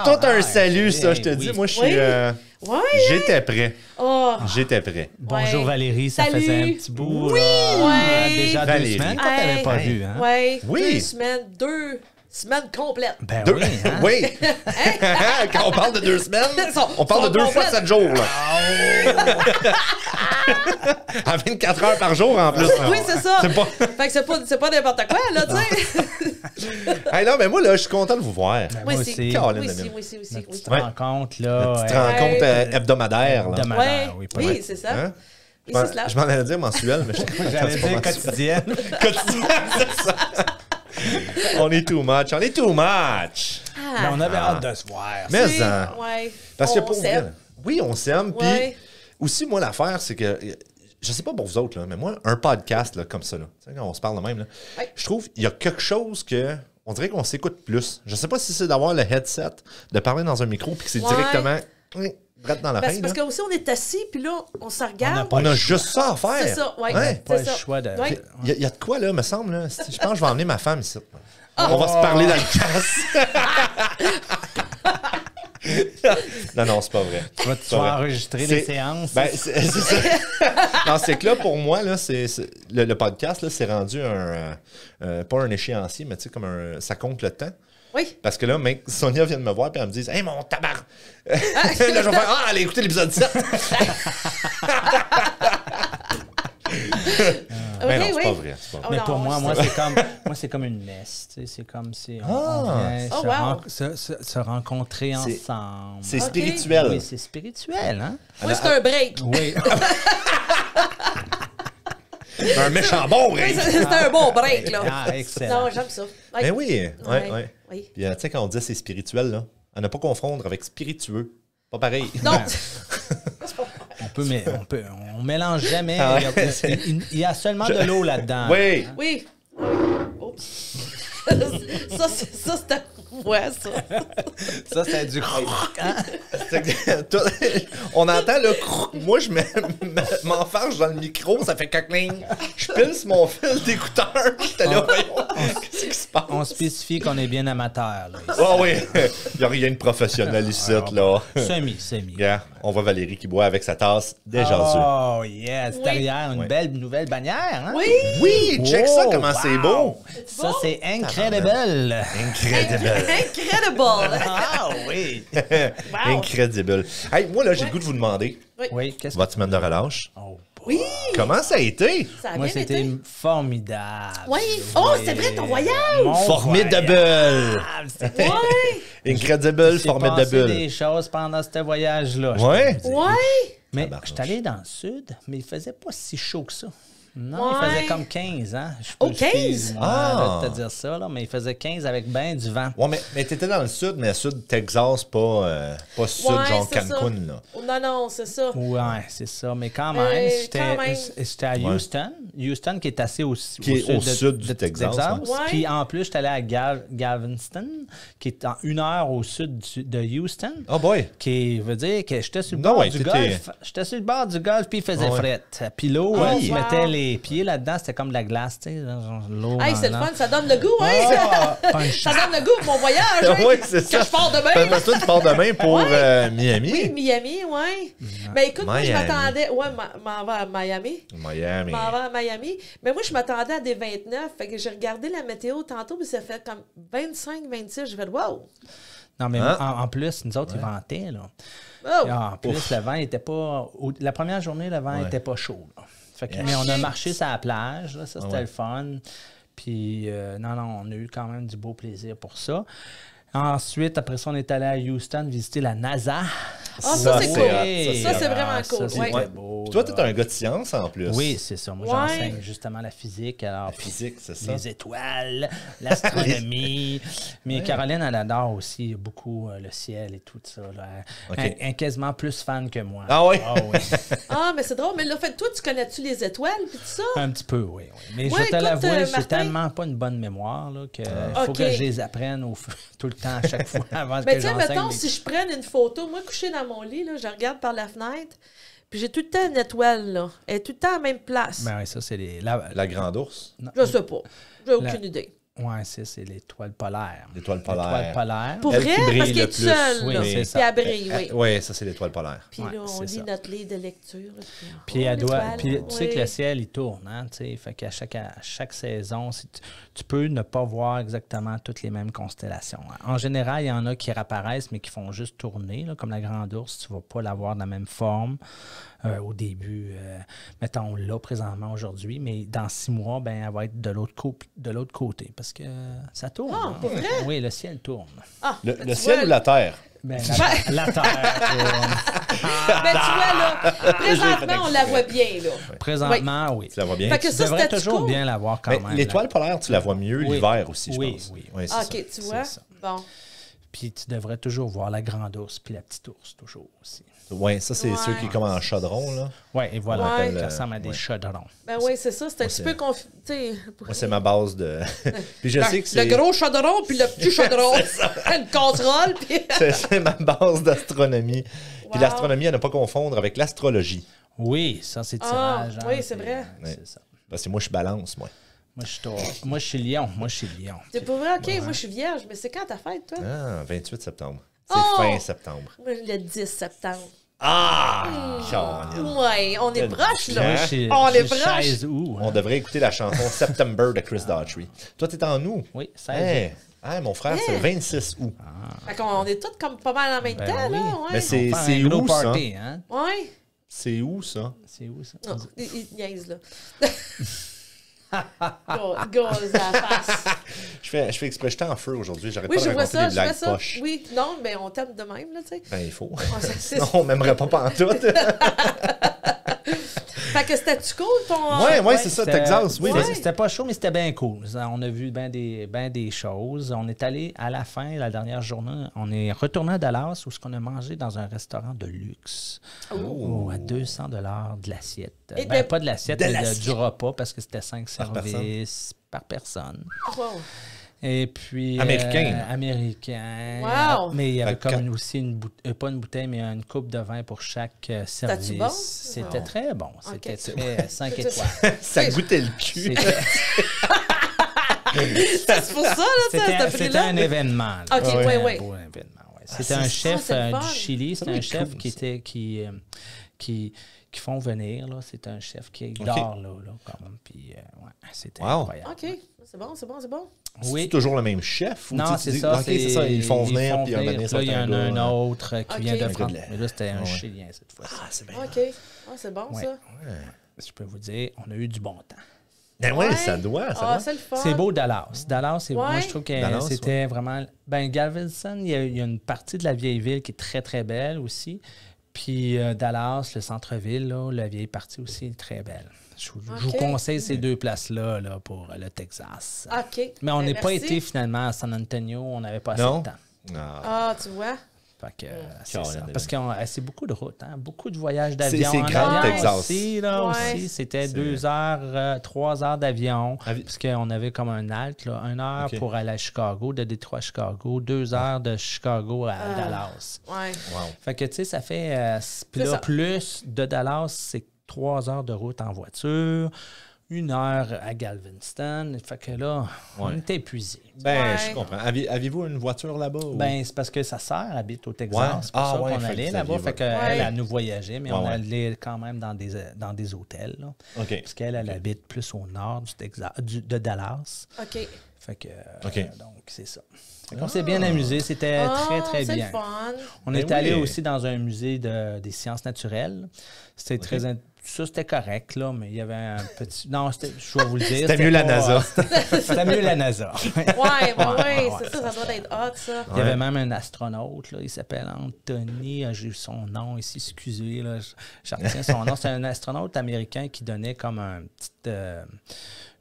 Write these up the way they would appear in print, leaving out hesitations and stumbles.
Tout un salut, ça, je te dis. Moi, je suis... J'étais prêt. Oh. J'étais prêt. Bonjour Valérie, ça Salut. faisait un petit bout. Oui. Déjà Valérie. 2 semaines qu'on t'avait pas vu. Hein? Oui. Oui. 2 semaines complètes. Ben Deux- oui. Hein? Oui. Quand on parle de 2 semaines, on parle de 2 fois 7 jours. Là. À 24 heures par jour, en plus. Oui, c'est ça. C'est pas... Fait que c'est pas n'importe quoi, là, tu sais. Hey, non, mais moi, là, je suis content de vous voir. Moi aussi. aussi. Caroline Oui, de aussi, mine. oui, aussi. Notre petite Ouais. rencontre, La là. petite rencontre hebdomadaire. Là. Hebdomadaire, oui. pas Oui, c'est ça. Hein? Oui, c'est cela. Je m'en allais dire mensuel, mais je J'allais dire quotidienne. quotidien, c'est ça. On est too much. On est too much. Mais on avait hâte de se voir. Mais Oui, hein, ouais. parce que On pour s'aime. vrai, oui, on s'aime. Puis Ouais. aussi, moi, l'affaire, c'est que je sais pas pour vous autres, là, mais moi, un podcast là, comme ça, là, tu sais, quand on se parle de même, là, Ouais. je trouve qu'il y a quelque chose que. On dirait qu'on s'écoute plus. Je sais pas si c'est d'avoir le headset, de parler dans un micro, puis que c'est Ouais. directement direct dans la Parce, fin. parce là. que aussi, on est assis, puis là, on se regarde. On a juste ça à faire. C'est ça, oui. Ouais. Pas C'est le ça. choix de. Ouais. Il y a de quoi, là, me semble. Là. Je pense que je vais emmener ma femme ici. On va se parler dans le casse. Non, c'est pas vrai. Tu vas C'est vrai. enregistrer C'est- des séances. Ben, c'est ça. Non, c'est que là, pour moi, là, le podcast, là, c'est rendu pas un échéancier, mais tu sais, comme ça compte le temps. Oui. Parce que là, mec, Sonia vient de me voir et elle me dit « Hey, mon tabar! » Là, je vais faire « Ah, allez écouter l'épisode 7! » Mais non, c'est pas vrai. C'est pas vrai. Mais non, pour moi, je- c'est comme une messe. Tu sais, c'est comme si on Ah. vient Oh, wow. se rencontrer C'est- ensemble. C'est Ok. spirituel. Oui, c'est spirituel, hein? Moi, c'est un break. Oui. Un méchant bon break! C'est un bon break, là. Ah, excellent. Non, j'aime ça. Ouais. Ben oui, ouais. Oui. Puis, tu sais, quand on dit c'est spirituel, là, à ne pas confondre avec spiritueux. Pas pareil. Non. On mélange jamais. Ah ouais. Il y a seulement de l'eau là-dedans. Oui. Oui. Oups. Ça, c'est à moi, ça. Ça, c'est du C'est que- toi, on entend le crrr. Moi, je m'enfarge dans le micro, ça fait cacling. Je pile sur mon fil d'écouteur. J'étais là, voyons, qu'est-ce qui se passe? On spécifie qu'on est bien amateur. Là, ici. Ah oui, il n'y a rien de professionnel ici, là. Semi. Regarde, on voit Valérie qui boit avec sa tasse déjà Oh, yes. Oui. Derrière, une Oui. belle nouvelle bannière. Hein? Oui. Oui, check ça, comment wow. c'est beau. Ça, bon? c'est incredible. Incredible. Incredible. Ah oui. Wow. Incredible. Hey, moi, là, j'ai le goût de vous demander, Oui, qu'est-ce que... votre semaine de relâche, Oh, Oui. comment ça a été? Ça a moi, bien c'était été. formidable. Oui. Oh, c'est vrai, ton voyage. Mon Formidable. voyage. C'était... Oui. Incredible, Il s'est passé formidable. des choses pendant ce voyage-là. je Ouais. peux te dire. Oui. Mais Tabarnouche. je suis allé dans le sud, mais il faisait pas si chaud que ça. Non, Ouais. il faisait comme 15, hein? Je Oh, peux 15? te dire ça, là, mais il faisait 15 avec ben du vent. Ouais, mais t'étais dans le sud, mais sud Texas, pas sud, Ouais, genre c'est ça. Cancun, là. Non, c'est ça. Ouais, c'est ça. Mais quand même, quand même. j'étais à Houston. Houston, qui est assez au Qui est au sud du Texas, ouais. Ouais. Puis en plus, j'étais allé à Galveston, qui est en 1 heure au sud de Houston. Oh boy! Qui veut dire que j'étais sur le Non, bord ouais, du t'étais- golf. J'étais sur le bord du golf, puis il faisait Ah ouais. fret. Puis l'eau, Ah, tu wow. mettais les pieds là-dedans, c'était comme de la glace, tu sais, genre l'eau. Hey, dans- c'est le dans- fun, ça donne le goût, hein? Ah, punch. Ça donne le goût pour mon voyage, hein? Oui, c'est ça. Que je pars demain. Parce que toi, tu pars demain pour Miami. Oui, Miami, oui. Ben écoute, moi, je Miami. m'attendais... Ouais, m'en vais à Miami. Miami. M'en vais à Miami. Mais moi, je m'attendais à des 29. Fait que j'ai regardé la météo tantôt, puis ça fait comme 25, 26. J'ai fait « Wow! Non, mais Hein? en plus, nous autres, ils vantaient, là. Oh! Et en plus, le vent n'était pas... La première journée, le vent n'était pas chaud, là. Fait que, mais on a marché sur la plage, là, ça, c'était ouais. le fun. Puis, non, on a eu quand même du beau plaisir pour ça. Ensuite, après ça, on est allé à Houston visiter la NASA. Ah, ça, c'est cool. hot. Ça, c'est vraiment cool. Ça, Ouais. c'était beau. Puis toi, là. t'es un gars de science en plus. Oui, c'est ça. Moi, Ouais. j'enseigne justement la physique. Alors, La physique, c'est ça. les étoiles, l'astronomie. Mais Caroline, elle adore aussi beaucoup le ciel et tout ça. Là. OK. Elle est quasiment plus fan que moi. Ah oui? oui. Ah, mais c'est drôle. Mais là, fait, toi, tu connais-tu les étoiles puis tout ça? Un petit peu, oui. Mais Ouais, je te écoute, l'avoue, j'ai Martin. tellement pas une bonne mémoire là, que faut OK. que je les apprenne tout le temps, à chaque fois, avant Mais que tu sais, j'enseigne. mettons, les- si je prenne une photo, moi, couchée dans mon lit, là, je regarde par la fenêtre, puis j'ai tout le temps une étoile, là. Elle est tout le temps à la même place. Ben oui, ça, c'est les... La grande ours. Je sais pas. J'ai aucune idée. Ouais, c'est l'étoile polaire. L'étoile polaire. L'étoile polaire. Pour Elle vrai, qui brille parce qu'elle le est plus. seule. Oui, là. c'est Puis ça. elle brille, oui. Oui, ça, c'est l'étoile polaire. Puis Ouais, là, on c'est lit ça. notre livre de lecture. Puis elle doit. l'étoile, Puis tu sais que oui. le ciel, il tourne, hein, tu sais. Fait qu'à chaque saison, tu peux ne pas voir exactement toutes les mêmes constellations. En général, il y en a qui réapparaissent, mais qui font juste tourner, là, comme la Grande Ourse. Tu ne vas pas l'avoir de la même forme au début. Mettons, là, présentement, aujourd'hui, mais dans 6 mois, ben, elle va être de l'autre côté parce que ça tourne. Ah, hein. pour vrai? Oui, le ciel tourne. Ah, Le tu ciel vois, ou la terre? Ben, la Terre tourne. Ben, tu vois, là, présentement, on la voit bien, là. Présentement, oui. Tu la vois bien? Fait que Tu ça, devrais c'était toujours cool. bien la voir quand Mais même. l'étoile polaire, tu la vois mieux Oui. l'hiver aussi, je Oui, pense. oui. Ouais, c'est Ah, ça. OK, tu vois. ça. Bon. Puis tu devrais toujours voir la grande ours puis la petite ours, toujours aussi. Ouais, ça, c'est Ouais. ceux qui sont comme en chaudron, là. Oui, et voilà, Ouais. ça ressemble à des Ouais. chaudrons. Ben oui, c'est ça. C'est un Moi, petit c'est- peu confus. Moi, c'est ma base de... Puis je sais que c'est... Le gros chaudron puis le petit chaudron. Une casserole. Puis... c'est ma base d'astronomie. Puis Wow. l'astronomie, à ne pas confondre avec l'astrologie. Oui, ça, c'est Ah, tirage. hein, oui, c'est vrai. Ouais. C'est ça. Parce que moi, je balance, moi. Moi, je suis taureau. Moi, je suis lion. Moi, je suis lion. C'est pas vrai, OK, moi, je suis vierge. Mais c'est quand ta fête, toi? Ah, 28 septembre. C'est Oh! fin septembre. Moi, le 10 septembre. Ah! Caroline. Ouais, on est proche, là. Moi, je suis On je est suis proche. 16 août. hein. On devrait écouter la chanson September de Chris Daughtry. Toi, t'es en août? Oui, 16 Hey, août. hey, mon frère, c'est le 26 août. Fait qu'on est tous comme pas mal en même Ben temps, oui. là. Ouais. Mais c'est On va faire un gros où, ça? party, hein? Ouais. C'est où, ça? C'est où, ça? Non, il te niaise, là. Gauze à la face. Je fais exprès, j'étais en feu aujourd'hui. J'arrête Oui, pas je de vois raconter ça, des je vois blagues ça. poches. Oui, non, mais on t'aime de même, là, tu sais. Ben, il faut. c'est- Sinon, on m'aimerait pas pantoute. Fait que c'était-tu cool, ton... Ouais, c'est ça, C'était- Texas, oui. Ouais. C'était pas chaud, mais c'était bien cool. On a vu bien des choses. On est allé à la fin, la dernière journée, on est retourné à Dallas où on a mangé dans un restaurant de luxe. À 200 $ de l'assiette. Et Ben, de- pas de l'assiette, de mais l'assiette. du repas parce que c'était 5 Par personne. services par personne. Wow. Et puis... Américain. Américain. Wow. Mais il y avait Fait que comme aussi pas une bouteille, mais une coupe de vin pour chaque service. bon? C'était Wow. très bon. C'était Ok. très 5 C'est- étoiles. Ça goûtait le cul. C'était- C'est pour ça, là, tu sais, C'était ce c'était prix-là. un événement. là. OK, ouais. oui, Un oui. beau événement, ouais. C'était c'est un ça, chef c'est le fun. du Chili. C'était doit un être chef cool, qui font venir. Là. C'est un chef qui dort là, comme. Puis, ouais, c'était Wow. incroyable. OK, c'est bon, c'est bon, c'est bon. Oui. C'est toujours le même chef? Ou Non, tu c'est dis, ça. OK, c'est ça, ils font venir, puis un moment donné, ça Là, il y va en être a un gars. autre qui OK. vient de Un gars France. de la- Mais là, c'était un Ouais. Chilien cette fois-ci. Ah, c'est bien. OK. Ah, c'est bon, Ouais. ça. Je peux vous dire, on a eu du bon temps. Ben ouais, ça doit, ça Ah, doit. c'est le fun. C'est beau, Dallas. Dallas, moi, Ouais. je trouve que Dallas, c'était vraiment... Ben, Galveston, il y a une partie de la vieille ville qui est très, très belle aussi. Puis Dallas, le centre-ville, là, la vieille partie aussi est très belle. Je vous OK. conseille ces deux places-là là, pour le Texas. OK. Mais on Ben, n'est pas merci. été finalement à San Antonio, on n'avait pas assez Non? de temps. Ah. Ah, tu vois. Fait que, c'est Caroline, ça. elle Parce que c'est beaucoup de routes, hein? Beaucoup de voyages d'avion. c'est en grand, avion Texas. Aussi, là, Ouais. aussi. C'était 2 heures, 3 heures d'avion. Parce qu'on avait comme un halte, là, 1 heure OK. pour aller à Chicago, de Détroit à Chicago, 2 heures de Chicago à Dallas. Ouais. Wow. Fait que, tu sais, ça fait... puis C'est là, ça. plus de Dallas, c'est 3 heures de route en voiture, 1 heure à Galveston. Fait que là, on Ouais. était épuisés. Ben, Ouais. je comprends. Avez-vous une voiture là-bas? ou- Ben, c'est parce que sa sœur habite au Texas. Ouais. C'est pour Ah, ça ouais, qu'on fait que allait vous là-bas. aviez Fait votre- qu'elle, Ouais. elle nous voyageait, mais Ouais, on ouais. allait quand même dans des hôtels. Là, OK. parce qu'elle, elle habite plus au nord du Texas, de Dallas. OK. Fait que, OK. donc, c'est ça. Fait qu'on s'est bien amusé. C'était Ah, très, très c'est bien. le fun. On Ben est allé oui. aussi dans un musée des sciences naturelles. C'était très... Ça, c'était correct, là, mais il y avait un petit... Non, je vais vous le dire. C'était mieux la pas- NASA. C'était mieux la NASA. Ouais, ben Ouais, oui, c'est ça, ça doit être hot, ça. Il y avait même un astronaute, là, il s'appelle Anthony, j'ai eu son nom ici, excusez, là, je retiens son nom. C'est un astronaute américain qui donnait comme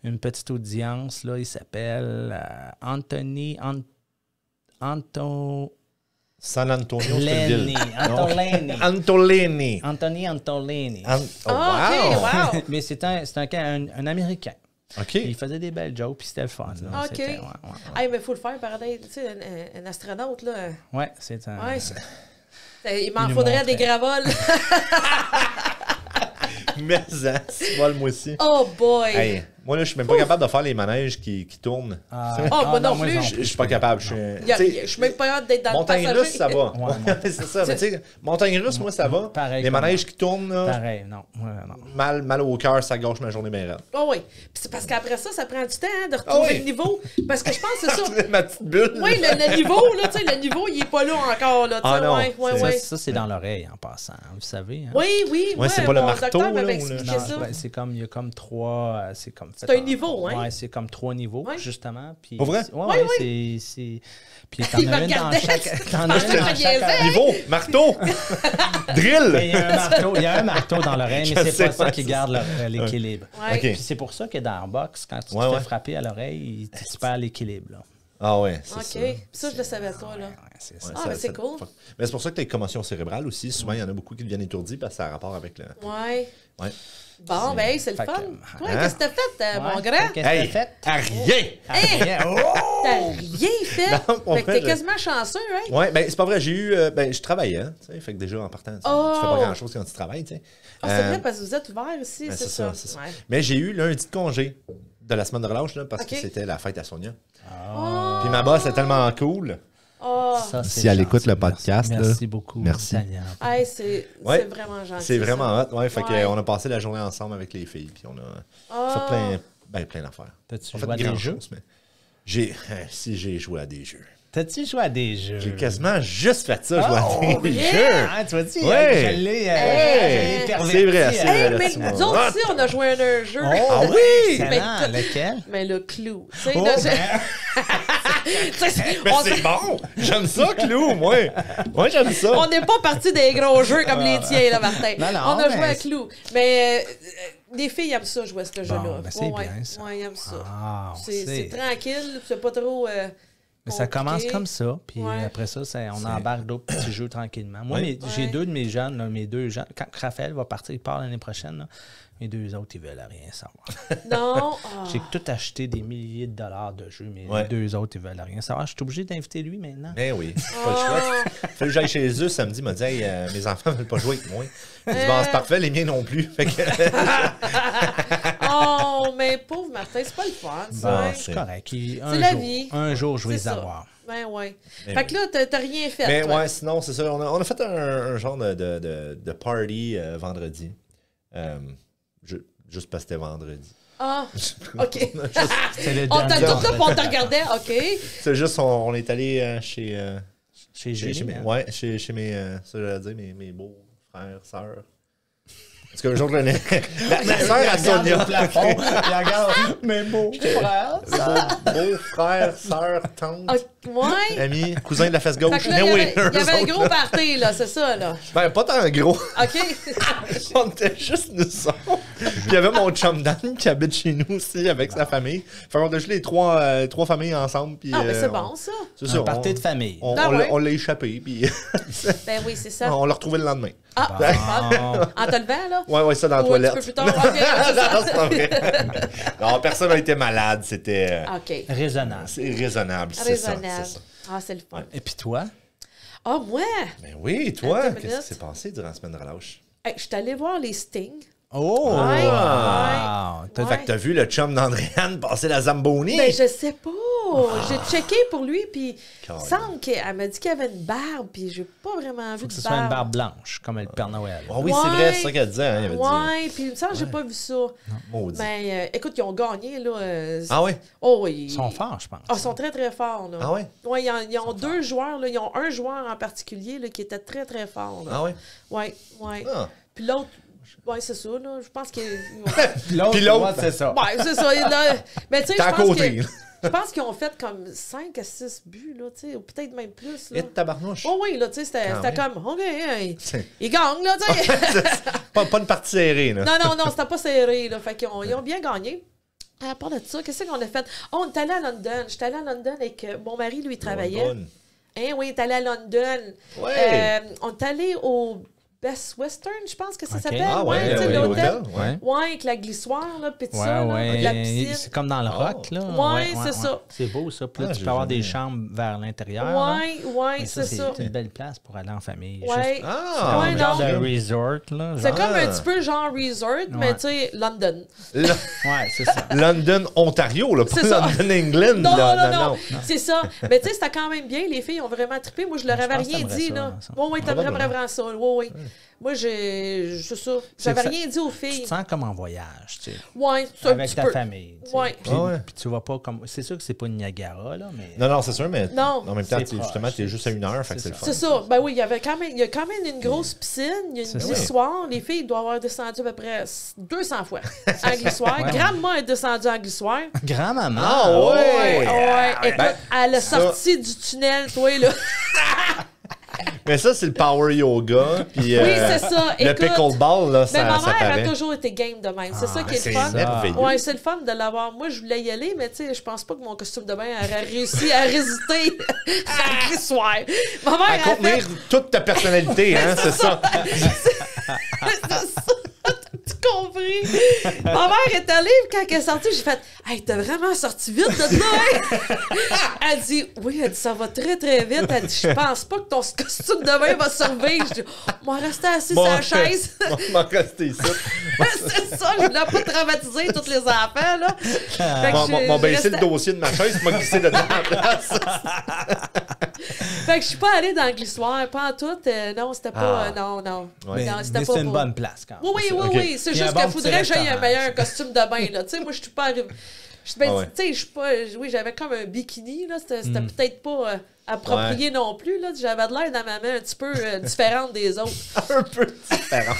une petite audience, là, il s'appelle Anthony San Antonio, c'est une Lenny. ville. Antolini. Antolini. Anthony Antolini. Oh, Ah, wow! OK, wow. Mais c'est un Américain. OK. Il faisait des belles jokes, puis c'était le fun. là. OK. C'était- ouais, Hey, mais il faut le faire, pareil. Tu sais, un astronaute, là. ouais, c'est un... Ouais. Il m'en Il nous faudrait des montrait. gravoles. Mais ça, c'est moi aussi. Oh boy! Hey, Moi, là, je suis même pas capable de faire les manèges qui tournent. moi non plus. Je suis pas capable. Je suis même pas hâte d'être dans montagne le passager. russe, ça va. Ouais, C'est ça. Mais tu sais, montagne russe, moi, ça va. Pareil Les comme manèges moi. qui tournent, là, Pareil, non. Ouais, non. mal au cœur, ça gâche ma journée bien raide. Oh oui. Puis c'est parce qu'après ça prend du temps de retrouver le niveau. Parce que je pense que c'est ça. Ma petite bulle. Oui, le niveau, là, tu sais, le niveau, il est pas là encore, là, tu sais. Ah non, ouais. Ça, c'est dans l'oreille en passant, vous savez. Hein? Oui, Ouais, c'est pas le mon marteau, docteur là, m'avait ou le- expliqué Non, ça. ouais, c'est comme, il y a comme trois. C'est comme. C'est un niveau, hein? Ouais, c'est comme 3 niveaux, Ouais. justement. Puis, Pour vrai? Ouais, c'est. Puis Il t'en me as une dans regardait. chaque. T'en as Je une dans me chaque. niaisais. Niveau, marteau, Mais drill. il y a un marteau dans l'oreille, Je mais c'est sais, pas ça ouais, qui c'est garde l'équilibre. Ouais. OK. Puis c'est pour ça que dans la boxe, quand tu te Ouais. fais frapper à l'oreille, tu perds l'équilibre. Là. Ah ouais, c'est OK. ça. Ça, je le savais pas, là. Ouais, c'est ça. Ouais, Ah, mais c'est cool. Mais c'est pour ça que tu as une commotion cérébrale aussi. Souvent, il y en a beaucoup qui deviennent étourdis parce que ça a rapport avec le. Ouais. Ouais. Bon, ben, c'est le Fait fun. que, Toi, hein? qu'est-ce que t'as fait, mon grand? Qu'est-ce que Hey, t'as fait? à rien! Rien. Oh! T'as rien fait. Non, on Fait que fait, t'es quasiment chanceux, hein? Ouais, ben c'est pas vrai, j'ai eu. Ben, je travaillais, hein, tu sais. Fait que déjà, en partant, tu fais pas grand-chose quand tu travailles, tu sais. Ah, c'est vrai, parce que vous êtes ouvert aussi, Ben, c'est ça. c'est ça. Ouais. Mais j'ai eu lundi de congé de la semaine de relâche, là, parce OK. que c'était la fête à Sonia. Oh, Puis ma boss est tellement cool. oh. Ça, c'est Si elle gentil. écoute le podcast, Merci là, beaucoup. merci. Tania. Hey, c'est Ouais. vraiment gentil. C'est vraiment ça. hot. Ouais, fait Ouais. qu'on a passé la journée ensemble avec les filles, puis on a Ah. fait plein d'affaires. T'as-tu On joué fait à des grand jeux? chose, mais j'ai joué à des jeux. T'as-tu joué à des jeux? J'ai quasiment juste fait ça, jouer à des vrai? jeux. Ah, tu vois-tu? Ouais. Je l'ai Hey. perverti. C'est vrai, c'est Hey, vrai. mais Simon. nous autres aussi, on a joué à un jeu. Ah oui! Excellent. Mais- Lequel? Mais le clou. Tu sais, Oh, là, ben, Mais c'est bon! J'aime ça, Clou, moi! Moi, j'aime ça! on n'est pas parti des gros jeux comme les tiens, là, Martin. Non, non, on a mais joué à c'est- clou. Mais les filles aiment ça, jouer à ce jeu-là. ben, c'est bien, ça. Ouais, ils aiment ça. Ah, on c'est sait. tranquille, c'est pas trop. Mais ça commence compliqué. comme ça, puis Ouais. après ça, on embarque d'autres petits jeux tranquillement. Moi, Ouais. j'ai Ouais. 2 de mes jeunes, là, mes 2 jeunes. Quand Raphaël va partir, il part l'année prochaine, là, mes 2 autres, ils veulent rien savoir. Non. Ah. J'ai tout acheté des milliers de dollars de jeux, mais Ouais. les 2 autres, ils veulent rien savoir. Je suis obligé d'inviter lui maintenant. Ben oui, pas le choix. Fait que j'aille chez eux samedi, il m'a dit hey, mes enfants veulent pas jouer avec moi. Il dit bon, c'est parfait, les miens non plus. Fait que Oh, mais pauvre Martin, c'est pas le fun, ça. Bon, hein? c'est correct. la vie. Un jour, je vais C'est les ça. avoir. Ben ouais. Ben Fait que là, t'as rien fait. Mais toi. ouais, sinon, c'est ça. On a fait un genre de party vendredi. Juste parce que c'était vendredi. Ah, OK. C'est le On t'a dernier. tout là, puis on te regardait. OK. C'est juste, on est allé chez. Chez Chez Julie. mes, hein. ouais, chez mes. Ça, j'allais dire, mes beaux frères, sœurs. Parce qu'un jour, la sœur à Sonia. Le plafond, il regarde mes beaux frères. Beaux frères, sœurs, tantes, Ah, ouais. amis, cousins de la fesse Fait gauche. que là, Mais il y oui, avait, il y avait eux un autres, gros là. party, là, c'est ça, là. Ben, pas tant gros. OK. On était juste nous autres. Puis il y avait mon chum Dan qui habite chez nous aussi avec sa famille. Fait qu'on a juste les trois familles ensemble. Puis, Ah, mais c'est on- bon, ça. C'est ça. Un party de famille. Ah ouais. On l'a échappé. Puis Ben oui, c'est ça. on l'a retrouvé le lendemain. Ah, en te levant, là? Ouais, ça, dans la Ou un petit toilette. peu plus tard. OK, c'est ça. Non, c'est pas vrai. Non, personne n'a été malade. C'était OK. Raisonnable. c'est raisonnable. C'est ça. Raisonnable. C'est ça. Ah, c'est le fun. Et puis toi? Ah, moi? Ben oui, toi, Attends une qu'est-ce minute. qui s'est passé durant la semaine de relâche? Hey, je suis allée voir les Sting. Oh! Ouais, Wow! T'as- Ouais. Fait que t'as vu le chum d'Andréane passer la Zamboni? Ben, je sais pas. J'ai checké pour lui, puis il Colin. semble qu'elle m'a dit qu'il y avait une barbe, puis j'ai pas vraiment vu Faut que de ce soit une barbe blanche, comme le Père Noël. Ah oui, c'est vrai, c'est ça qu'elle disait. Hein, il avait dit. Ouais, puis il me semble que j'ai pas vu ça. Maudit. Ben, écoute, ils ont gagné, là. Ah ouais? Oh, oui. Ils sont forts, je pense. Ah, ils sont très, très forts, là. Ah ouais? Ouais, ils ont deux joueurs, là. Ils ont un joueur en particulier, là, qui était très, très fort, là. Ah ouais? Ouais, ouais. Ah. Puis l'autre, ouais, c'est ça, là. Je pense que. Puis l'autre, Puis l'autre, ouais, c'est ça. Ouais, c'est ça. Là. Mais tu sais, T'es à je pense côté. que. Je pense qu'ils ont fait comme 5 à 6 buts, là, tu sais, ou peut-être même plus, là. Et tabarnouche. Oh oui, là, tu sais, c'était même. comme, OK, hey, C'est- ils gagnent, là, tu sais. pas une partie serrée, là. Non, c'était pas serré, là. Fait qu'ils ont, ils ont bien gagné. À part de ça, qu'est-ce qu'on a fait? Oh, on est allé à London. J'étais allée à London avec mon mari, lui, il travaillait. Bonne. Hein, oui, il est allé à London. Ouais. On est allé au Best Western, je pense que ça Ok. s'appelle. Ah ouais, tu sais, l'hôtel. Ouais. Ouais, avec la glissoire, là, puis tout Ouais, ça, là, ouais. la piscine. C'est comme dans le rock, là. Ouais, c'est ça. C'est beau, ça. Puis là, Ah, tu j'ai peux avoir des jamais- chambres vers l'intérieur. là. Ouais, Mais c'est ça. C'est une belle place pour aller en famille. Ouais. Juste Ah! Ouais, un genre non. de resort, là. C'est genre. comme un petit peu genre resort, mais Ouais. tu sais, London. Ouais, c'est ça. London, Ontario, là, pas C'est ça. London, England. Non, là. non. C'est ça. Mais tu sais, c'était quand même bien. Les filles ont vraiment trippé. Moi, je leur Je avais pense que rien t'aimerais dit, ça, là. ça. Oui, t'aimerais Probablement. vraiment ça. Oui. Moi, c'est ça. J'avais que ça- rien dit aux Tu filles. te sens comme en voyage, tu sais. Ouais, c'est un Avec petit ta peu. famille. tu sais. Ouais. Puis, Ah ouais. puis tu vas pas comme. C'est sûr que c'est pas une Niagara, là, mais. Non, c'est sûr, mais Non. en même temps, C'est t'es- proche. justement, t'es juste à 1 heure, fait que C'est c'est le fun. C'est ça. Ben oui, il y a quand même une grosse piscine, il y a une C'est ça. glissoire. Les filles doivent avoir descendu à peu près 200 fois en glissoire. Ouais. Grandement est descendue en glissoire. Grand-maman. Ah ouais! Ouais. Écoute, Ben, elle a ça- sorti du tunnel, toi, là. Mais ça, c'est le power yoga. Puis, Oui, c'est ça. Le Écoute, pickleball, là, mais ça, ma ça mère paraît. a toujours été game de même. C'est ça qui est c'est le fun. merveilleux. Ouais, c'est le fun de l'avoir. Moi, je voulais y aller, mais tu sais, je pense pas que mon costume de bain aurait réussi à résister à la glissoire. Ma mère À a fait... contenir toute ta personnalité, hein, c'est ça. Tu compris? Ma mère est allée, puis quand elle est sortie, j'ai fait « Hey, t'as vraiment sorti vite de là, hein? » Elle dit « Oui, elle dit, ça va très, très vite. Elle dit, je pense pas que ton costume de bain va survivre. » Je dis « Moi, rester assis sur la chaise. » Moi, rester ici. C'est ça, je voulais pas traumatiser tous les enfants, là. Fait que Mon je baisser restais- le dossier de ma chaise, tu m'as glissé dedans à la place. Fait que je suis pas allée dans le glissoir, pas en tout. Non, c'était pas... Ah. non. Ouais. Non, Mais c'était pas c'est une pour- bonne place, quand même. Oui, Ok. c'est Puis juste un bon qu'il petit faudrait que j'aille un restaurant, meilleur c'est costume de bain, là. Tu sais, moi, je suis pas arrivée... Ben, Ah ouais. tu sais, je suis pas... Oui, j'avais comme un bikini, là. C'était peut-être pas approprié non plus, là. J'avais de l'air dans ma main un petit peu différente des autres. Un peu différent.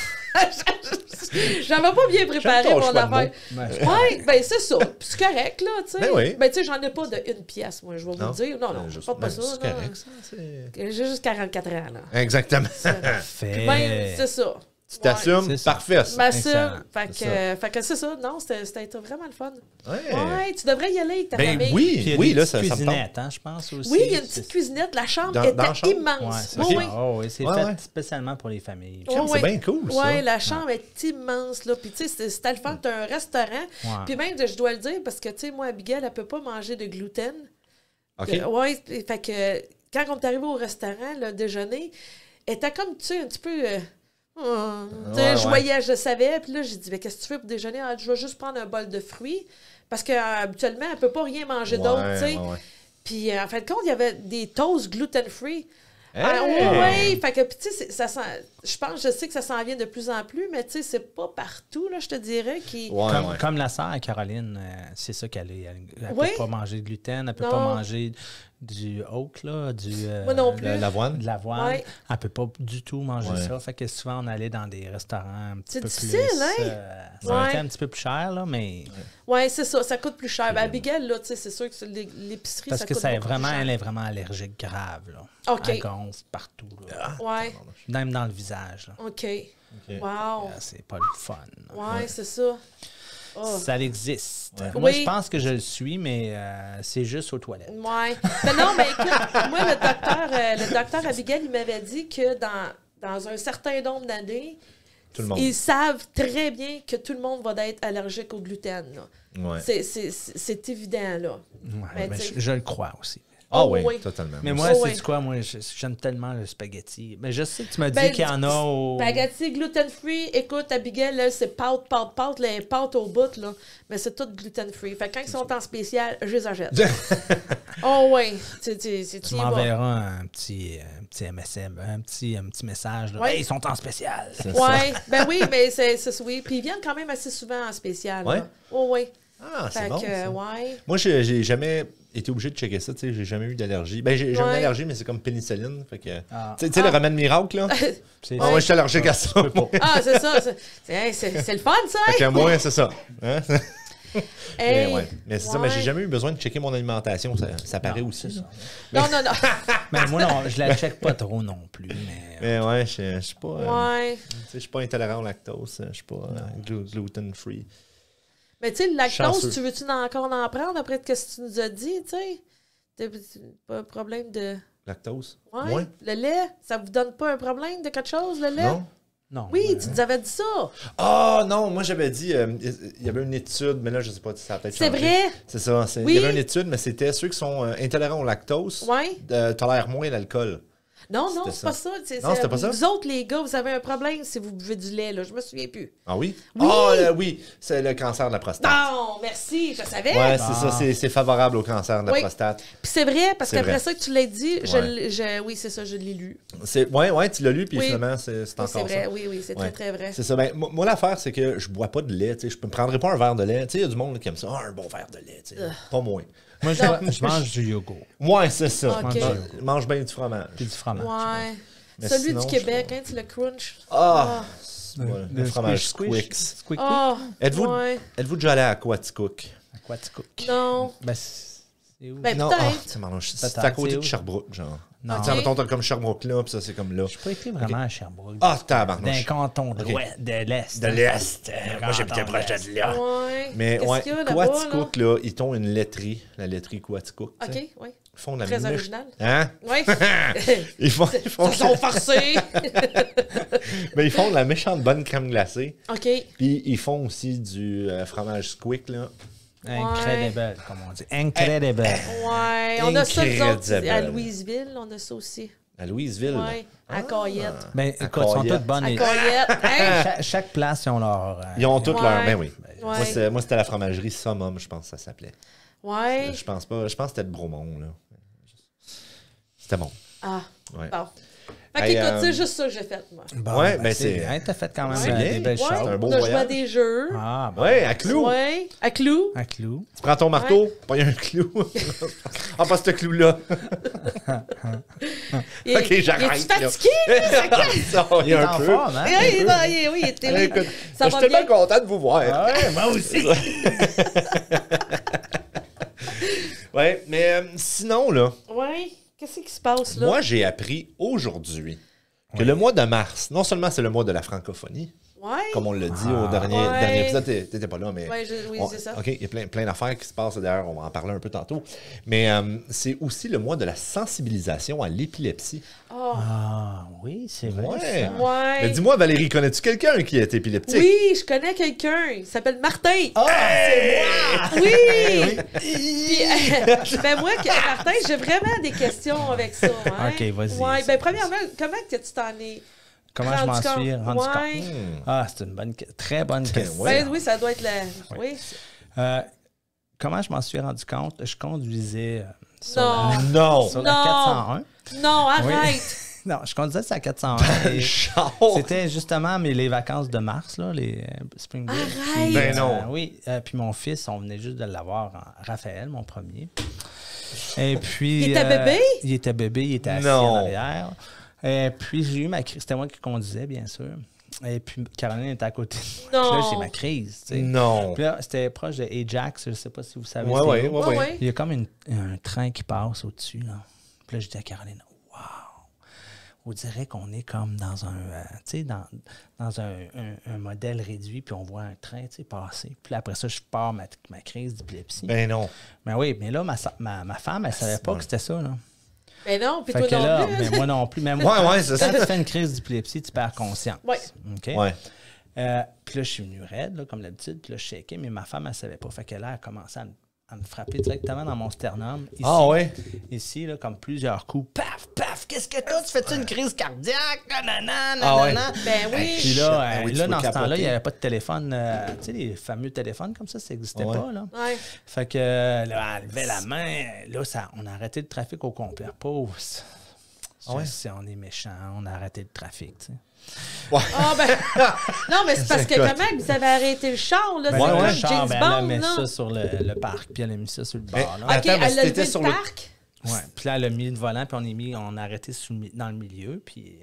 J'avais pas bien préparé J'aime ton mon choix de affaire. Ouais. Ouais, ben c'est ça. Puis c'est correct, là, tu sais. Ben oui. Ben, tu sais, j'en ai pas de une pièce, moi, je vais vous le dire. Non, je Juste- fais pas ben, ça, c'est là. correct, ça. c'est- J'ai juste 44 ans, là. Exactement. Fait. Ben, c'est ça. Tu t'assumes, C'est ça. parfait. Ça. M'assume. Excellent. Fait que c'est ça. Non, c'était vraiment le fun. Ouais. Ouais, tu devrais y aller avec ta Ben famille. Puis il y a oui, des là, petites ça me tente. cuisinettes, hein, je pense aussi. Oui, il y a une C'est- petite cuisinette. La chambre Dans était la chambre? immense. Ouais, c'est Oui, ça. oui. Oh, oui, c'est Ouais, fait ouais. spécialement pour les familles. Ouais, C'est bien cool, ça. Ouais, la chambre est immense, là. Puis, tu sais, c'était le fun. T'as un restaurant. Ouais. Puis même, je dois le dire, parce que, tu sais, moi, Abigail, elle peut pas manger de gluten. OK. Ouais, fait que quand on est arrivé au restaurant, le déjeuner, elle était comme, tu sais, un petit peu... tu sais, je ouais. voyais, je savais. Puis là, j'ai dit, mais qu'est-ce que tu fais pour déjeuner? Elle dit, je vais juste prendre un bol de fruits. Parce qu'habituellement, elle peut pas rien manger d'autre, tu sais. Ouais. Puis, en fin de compte, il y avait des toasts gluten-free. Hey! Oui, fait que, puis, tu sais, je sais que ça s'en vient de plus en plus, mais tu sais, c'est pas partout, là, je te dirais, qui... Ouais, Comme, ouais. comme la sœur Caroline, c'est ça qu'elle est. Elle Oui. peut pas manger de gluten, elle peut Non. pas manger du oat, là, Moi non plus. L'avoine. de l'avoine. Ouais. Elle peut pas du tout manger Ouais. ça. Fait que souvent, on allait dans des restaurants un petit C'est peu difficile, plus... hein? Ça Ouais. coûtait un petit peu plus cher, là, mais... Oui, c'est ça, ça coûte plus cher. Ben, Abigail, là, tu sais, c'est sûr que l'épicerie, Parce ça que coûte ça est beaucoup vraiment, plus cher. elle est vraiment allergique grave, là. OK. Elle gonfle partout, là. Ouais, Même dans le visage, là. OK. Wow. C'est pas le fun. là. Ouais, c'est ça. Oh. Ça existe. Ouais. Moi, Oui. je pense que je le suis, mais c'est juste aux toilettes. Ouais. Mais non, mais écoute, moi, le docteur Abigail, il m'avait dit que dans un certain nombre d'années, Tout le monde. ils savent très bien que tout le monde va être allergique au gluten. Là. Ouais. C'est évident, là. Ouais, Mais mais tu sais- je le crois aussi. Ah Oh, oui, oui. totalement. Mais moi, Oh, c'est ouais. quoi? Moi, j'aime tellement le spaghetti. Mais je sais que tu m'as dit Ben, qu'il y en a au... Spaghetti gluten-free, écoute, Abigail, là, c'est pâte, les pâtes au bout, là. Mais c'est tout gluten-free. Fait que quand ils sont en spécial, je les achète. Oh, oui. Tu Tu m'enverras un petit MSM, un petit message. Là. Ouais. Hey, ils sont en spécial. Ouais, ben oui, mais c'est oui. Puis ils viennent quand même assez souvent en spécial. Ouais? Là. Oh, oui. Ah, c'est Fait bon, que, ça. ouais. Moi, j'ai jamais été obligé de checker ça, tu sais, j'ai jamais eu d'allergie. Ben, j'ai une Ouais. allergie, mais c'est comme pénicilline, fait que... Ah. Tu sais, le remède miracle, là? C'est Ah, ouais, je suis allergique à ça. moi. Ah, c'est ça. C'est le fun, ça. Fait que moi, c'est ça. Hein? Hey, Mais, ouais. Mais c'est ça, mais j'ai ouais. jamais eu besoin de checker mon alimentation, ça paraît aussi. c'est là. ça. Non. Mais moi, non, je la check pas trop non plus. Mais, Mais ouais, je suis pas... Ouais. tu sais, je suis pas intolérant au lactose, je suis pas gluten-free. Mais tu sais, le lactose, Chanceux. tu veux-tu encore en prendre après ce que tu nous as dit, tu sais? T'as pas un problème de... Lactose? Ouais. Moins? Le lait, ça vous donne pas un problème de quelque chose, le lait? Non? Non. Oui, tu nous avais dit ça. Ah non, moi j'avais dit, il y avait une étude, mais là je sais pas si ça a peut-être C'est changé. vrai? C'est ça. Oui. Il y avait une étude, mais c'était ceux qui sont intolérants au lactose, Ouais. tolèrent moins l'alcool. Non, C'était c'est pas ça. Non, c'était pas ça? Vous autres, les gars, vous avez un problème si vous buvez du lait, là. Je me souviens plus. Ah oui? Oui. Ah oui, c'est le cancer de la prostate. Non, merci, je savais. Ouais, c'est ça, c'est favorable au cancer de la Oui. prostate. Puis c'est vrai, parce C'est qu'après vrai. ça que tu l'as dit, Ouais. oui, c'est ça, je l'ai lu. Ouais, tu l'as lu, puis Oui. finalement, c'est Oui, encore c'est vrai, ça. oui, c'est Ouais. très, très vrai. C'est ça. Ben, moi, l'affaire, c'est que je bois pas de lait. Tu sais, je me prendrais pas un verre de lait. Tu sais, il y a du monde là, qui aime ça. Ah, un bon verre de lait. Tu sais. Pas moins. Moi, je mange du yogourt. Ouais, c'est ça. Ok. Mange bien du fromage. Puis du fromage. Ouais. Mais Celui sinon, du Québec, hein, c'est le crunch. Ah! Le- Voilà, le le fromage squish, Squix. Squeak. Ah, Êtes-vous ouais. déjà allé à Quaticook? À quoi tu cook? Non. Ben, c'est où? Ben, Non, peut-être. c'est Peut-être, à côté c'est de où? Sherbrooke, genre. Non. Tu sais, mettons, t'as comme Sherbrooke là, puis ça, c'est comme là. Je pas été vraiment à Sherbrooke. Ah, D'un tabarnouche. canton de Ok. l'ouest, de l'Est. De l'Est. Moi, j'habitais Canton proche de l'Est. de là. Ouais. Mais Qu'est-ce ouais, qu'il y a là-bas, là? Quaticook, là, ils ont une laiterie, la laiterie Quaticook. tu sais. OK, oui. Ils font de la Très mouche. original. Hein? Oui. Ils font Ils sont forcés. mais ils font de la méchante bonne crème glacée. OK. Puis ils font aussi du fromage squick, là. Incredible, comme on dit. Incredible. Ouais. On a ça, nous autres, à Incredible. Louisville. On a ça aussi. À Louisville. Oui. À Coyette. Ben, écoute, ils sont Coyette. toutes bonnes. À et- Coyette. Hein? Chaque place, ils ont leur. Ils ont toutes Ouais. leur. Ben oui. Ouais. Moi, c'était la fromagerie Summum, je pense que ça s'appelait. Ouais. Je pense pas. Je pense que c'était de Bromont, là. C'était bon. Ah. Ouais. Bon. Fait Hey, qu'écoute, c'est juste ça que j'ai fait, moi. Bon, Ouais, ben, c'est- bien. T'as fait quand même C'est bien. des belles Ouais. choses. un beau On a joué à voyage. des jeux. Ah, bon. Ouais, à Clou. Ouais. À Clou. Un clou. Tu prends ton marteau, pas y a un clou. Ah, pas ce clou-là. Il- Ok, j'arrête, Il est fatigué, là? Ça, il y Il est a un en peu. forme, hein? Oui, il était oui. Écoute, Ça je va suis tellement bien. content de vous voir. Ouais, moi aussi. Ouais, mais sinon, là, Ouais. Qu'est-ce qui se passe, là? moi, j'ai appris aujourd'hui que le mois de mars, non seulement c'est le mois de la francophonie, Ouais. comme on l'a dit Ah. au dernier Ouais. épisode, t'étais pas là, mais... Ouais, oui, on- c'est ça. OK, il y a plein d'affaires qui se passent, d'ailleurs, on va en parler un peu tantôt. Mais c'est aussi le mois de la sensibilisation à l'épilepsie. Oh. Ah, oui, c'est vrai. Ouais. Ça. Ouais. Mais dis-moi, Valérie, connais-tu quelqu'un qui est épileptique? Oui, je connais quelqu'un. Il s'appelle Martin. Ah, c'est moi! Oui! Puis, ben moi, Martin, j'ai vraiment des questions avec ça. Hein? Ok, vas-y. Ouais, ben premièrement, comment que tu t'en es Comment je m'en rendu suis compte? rendu Ouais. compte? Ah, c'est une très bonne question. Ouais. Ben oui, ça doit être la... Oui. Comment je m'en suis rendu compte? Je conduisais sur, Non. Non! sur Non. la 401. Non, arrête! Non, je conduisais sur la 401. et Char! C'était justement les vacances de mars, là, les Spring Break. Arrête! Puis, Ben non. oui, puis mon fils, on venait juste de l'avoir, Raphaël, mon premier. Et puis... Il était bébé? Il était bébé, il était assis Non. en arrière. Et puis j'ai eu ma crise. C'était moi qui conduisais, bien sûr. Et puis Caroline était à côté de moi. Non. Puis là, j'ai ma crise, tu sais. Non! Puis là, c'était proche de Ajax, je sais pas si vous savez. Ouais, c'est ouais, où. ouais, ouais. Ouais. Il y a comme un train qui passe au-dessus, là. Puis là, je dis à Caroline, wow! On dirait qu'on est comme dans un, tu sais, dans un modèle réduit, puis on voit un train, tu sais, passer. Puis là, après ça, je pars ma crise d'épilepsie. Ben non. Mais oui, mais là, ma femme, elle savait pas que c'était ça, là. Ben non, puis Fait toi que non là, plus. mais moi non plus. Mais moi, Ouais, c'est ça. quand tu fais une crise d'épilepsie, tu perds conscience. Ouais. OK? Ouais. Puis là, je suis venu raide, là, comme d'habitude. Puis là, je shakais, mais ma femme, elle savait pas. Fait que là, elle a commencé à me frapper directement dans mon sternum. Ici, Ah ouais? Ici, là, comme plusieurs coups. Paf, paf, qu'est-ce que t'as? Tu fais-tu une crise cardiaque? Nanana, Ah ouais. nanana. Ben oui. Puis là, Ah oui, tu là peux dans ce temps-là, capoter. il n'y avait pas de téléphone. Tu sais, les fameux téléphones comme ça n'existait Ouais. pas, là. Ouais. Fait que là, elle levait la main. Là, on a arrêté le trafic au complet. Pauvre. Ah ouais? Si on est méchant, on a arrêté le trafic, tu sais. Ah ben... Non, mais c'est parce que Écoute. comment vous avez arrêté le char, là? Ben, C'est ouais, comme ouais. le char, James ben, elle a Bond, mis là. ça sur le parc, puis elle a mis ça sur le Mais- bord. Là. OK, Attends, mais elle a c'était levé sur le le- parc. Ouais. Puis là, elle a mis le volant, puis on a arrêté dans le milieu. Puis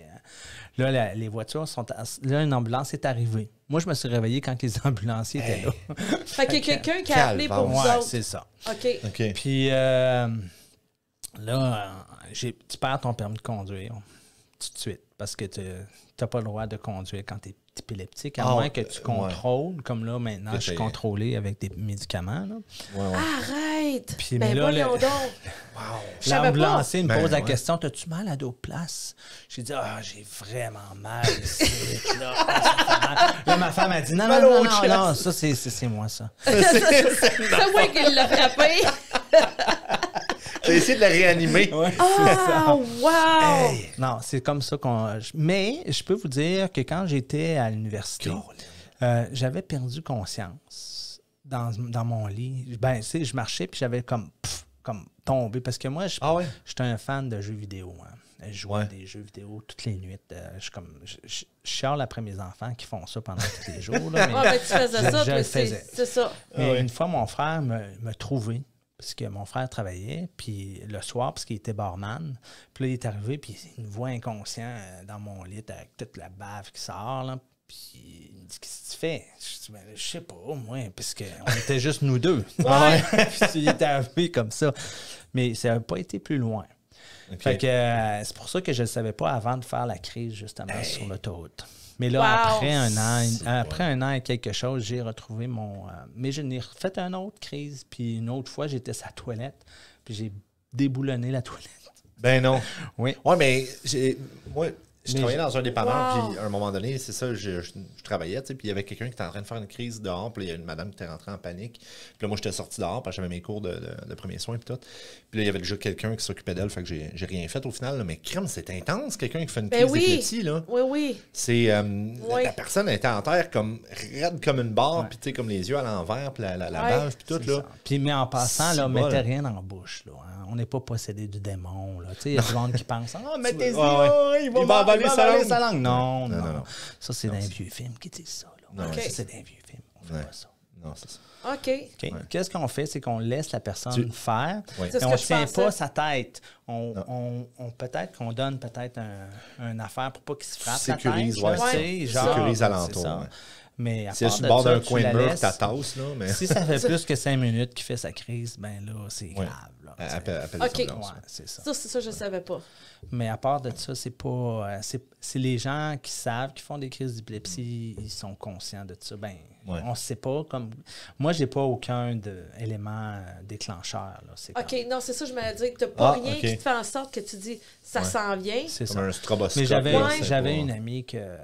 là, les voitures sont... Là, une ambulance est arrivée. Moi, je me suis réveillé quand les ambulanciers étaient là. Fait qu'il y a quelqu'un qui a appelé pour vous Ouais, autres. c'est ça. OK. OK. Puis là, tu perds ton permis de conduire tout de suite parce que tu n'as pas le droit de conduire quand tu es épileptique, à moins que tu contrôles, comme là, maintenant, je suis contrôlé avec des médicaments. Là. Arrête! Puis, Ben mais là, voyons donc! L'ambulancier me pose la ouais. question, t'as-tu mal à d'autres places? J'ai dit, j'ai vraiment mal ici, là, ça fait mal. Là, ma femme a dit, non, ça, c'est moi, ça. C'est moi qui l'ai frappé! J'ai essayé de la réanimer. Ouais, Ah, wow! Hey, non, c'est comme ça qu'on... Mais je peux vous dire que quand j'étais à l'université, j'avais perdu conscience dans mon lit. Ben, tu sais, je marchais puis j'avais comme tombé. Parce que moi, j'étais un fan de jeux vidéo. Hein. Je jouais à des jeux vidéo toutes les nuits. Je chiale après mes enfants qui font ça pendant tous les jours. Là, mais tu faisais ça, je le faisais. C'est ça. Mais une fois, mon frère me trouvait. Parce que mon frère travaillait, puis le soir, parce qu'il était barman, puis là, il est arrivé, puis il me voit inconscient dans mon lit avec toute la bave qui sort, là, puis il me dit « Qu'est-ce que tu fais? » Je dis « Je sais pas, moi, parce qu'on était juste nous deux. » Puis il était arrivé comme ça. Mais ça n'a pas été plus loin. Okay. Fait que c'est pour ça que je ne le savais pas avant de faire la crise, justement, sur l'autoroute. Mais là, après un an et quelque chose, j'ai retrouvé mais je n'ai refait une autre crise, puis une autre fois, j'étais à la toilette, puis j'ai déboulonné la toilette. Ben non. Oui. Ouais, mais moi, je travaillais dans un dépanneur, puis à un moment donné, c'est ça, je travaillais, tu sais, puis il y avait quelqu'un qui était en train de faire une crise dehors, puis il y a une madame qui était rentrée en panique. Puis là, moi, j'étais sorti dehors, parce que j'avais mes cours de premiers soins, puis tout. Puis là, il y avait déjà quelqu'un qui s'occupait d'elle, fait que j'ai rien fait au final, là. Mais crème, c'est intense, quelqu'un qui fait une crise d'épilepsie, là. Oui. C'est, la personne était en terre comme raide comme une barre, puis tu sais, comme les yeux à l'envers, puis la bave, puis tout, là. Puis, mais en passant, là, mettez rien dans la bouche, là. Hein. On n'est pas possédé du démon, là. Tu sais, il y a du monde qui pense, mettez-y, il va avaler sa langue. Non. Ça, c'est dans les vieux films qui disent ça, là. Ça, c'est dans les vieux films. On fait pas ça. Non, c'est ça. OK. Qu'est-ce qu'on fait? C'est qu'on laisse la personne faire. Et on ne tient pas sa tête. Peut-être qu'on donne une affaire pour pas qu'il se frappe sécurise, la tête. Sécurise alentour. Mais à si elle est sur le part bord de d'un ça, coin de tu la mur, laisses. ta tasse, là. Mais... Si ça fait plus que 5 minutes qu'il fait sa crise, ben là, c'est grave. Là, appelle c'est ça. Ça, je ne savais pas. Mais à part de ça, c'est pas. C'est les gens qui savent, qui font des crises d'épilepsie, ils sont conscients de ça. Ben, on ne sait pas. Comme moi, j'ai pas aucun élément déclencheur. Là. OK, non, c'est ça, je me dis que tu n'as pas rien qui te fait en sorte que tu dis ça s'en vient. C'est comme un stroboscope. Mais j'avais une amie que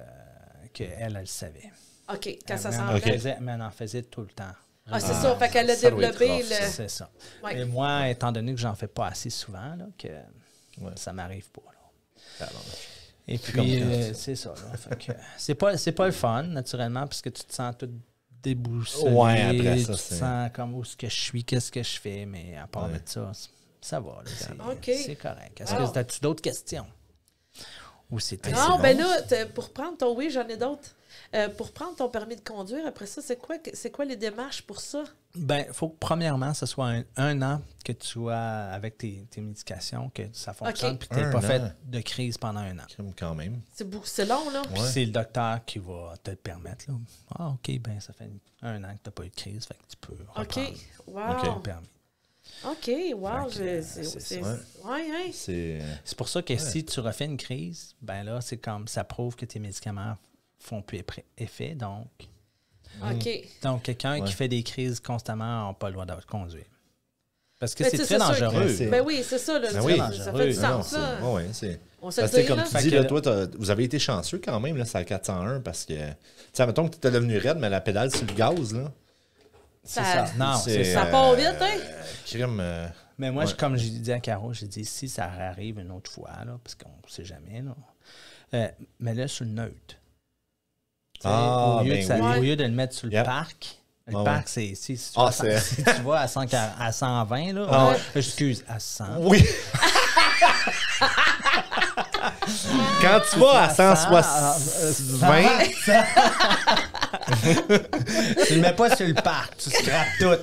elle le savait. OK, quand ça s'en vient. Mais elle en faisait tout le temps. C'est ça, fait qu'elle a développé le... C'est ça. Ouais. Et moi, étant donné que j'en fais pas assez souvent, là, que ça m'arrive pas. Là. Et puis, c'est ça. Là, fait que, c'est pas le fun, naturellement, parce que tu te sens tout déboussolé. Après ça, tu te sens comme où est-ce que je suis, qu'est-ce que je fais, mais à part de ça va. Là, c'est correct. Est-ce que as-tu d'autres questions? Ou c'était non, ben là, pour prendre ton... Oui, j'en ai d'autres. Pour prendre ton permis de conduire, après ça, c'est quoi les démarches pour ça? Ben, il faut que, premièrement, ce soit un an que tu sois avec tes médications, que ça fonctionne, puis que tu n'aies pas fait de crise pendant un an. Quand même. C'est long, là? Puis c'est le docteur qui va te le permettre. Là. Ah, OK, ben ça fait un an que tu n'as pas eu de crise, fait que tu peux reprendre le permis. OK, wow, c'est pour ça que si tu refais une crise, ben là, c'est comme ça prouve que tes médicaments font plus effet, donc... OK. Donc, quelqu'un qui fait des crises constamment n'a pas le droit de conduire. Parce que c'est très dangereux. Ben oui, c'est ça. Là, ça fait du sens, là. On se dit, comme tu dis, là, toi, vous avez été chanceux quand même, là, c'est à 401, parce que... Tu sais, mettons que tu étais devenu raide, mais la pédale sur le gaz, là... C'est ça. Non, c'est ça part vite, hein? Crime... Mais moi, comme j'ai dit à Caro, j'ai dit, si ça arrive une autre fois, là, parce qu'on ne sait jamais, là, mais là, sur le neutre. Au lieu de le mettre sur le parc, le parc, c'est si tu vas à 120, là, excuse, à 100. Oui! Quand tu vas à 120, tu le mets pas sur le parc, tu scrapes tout.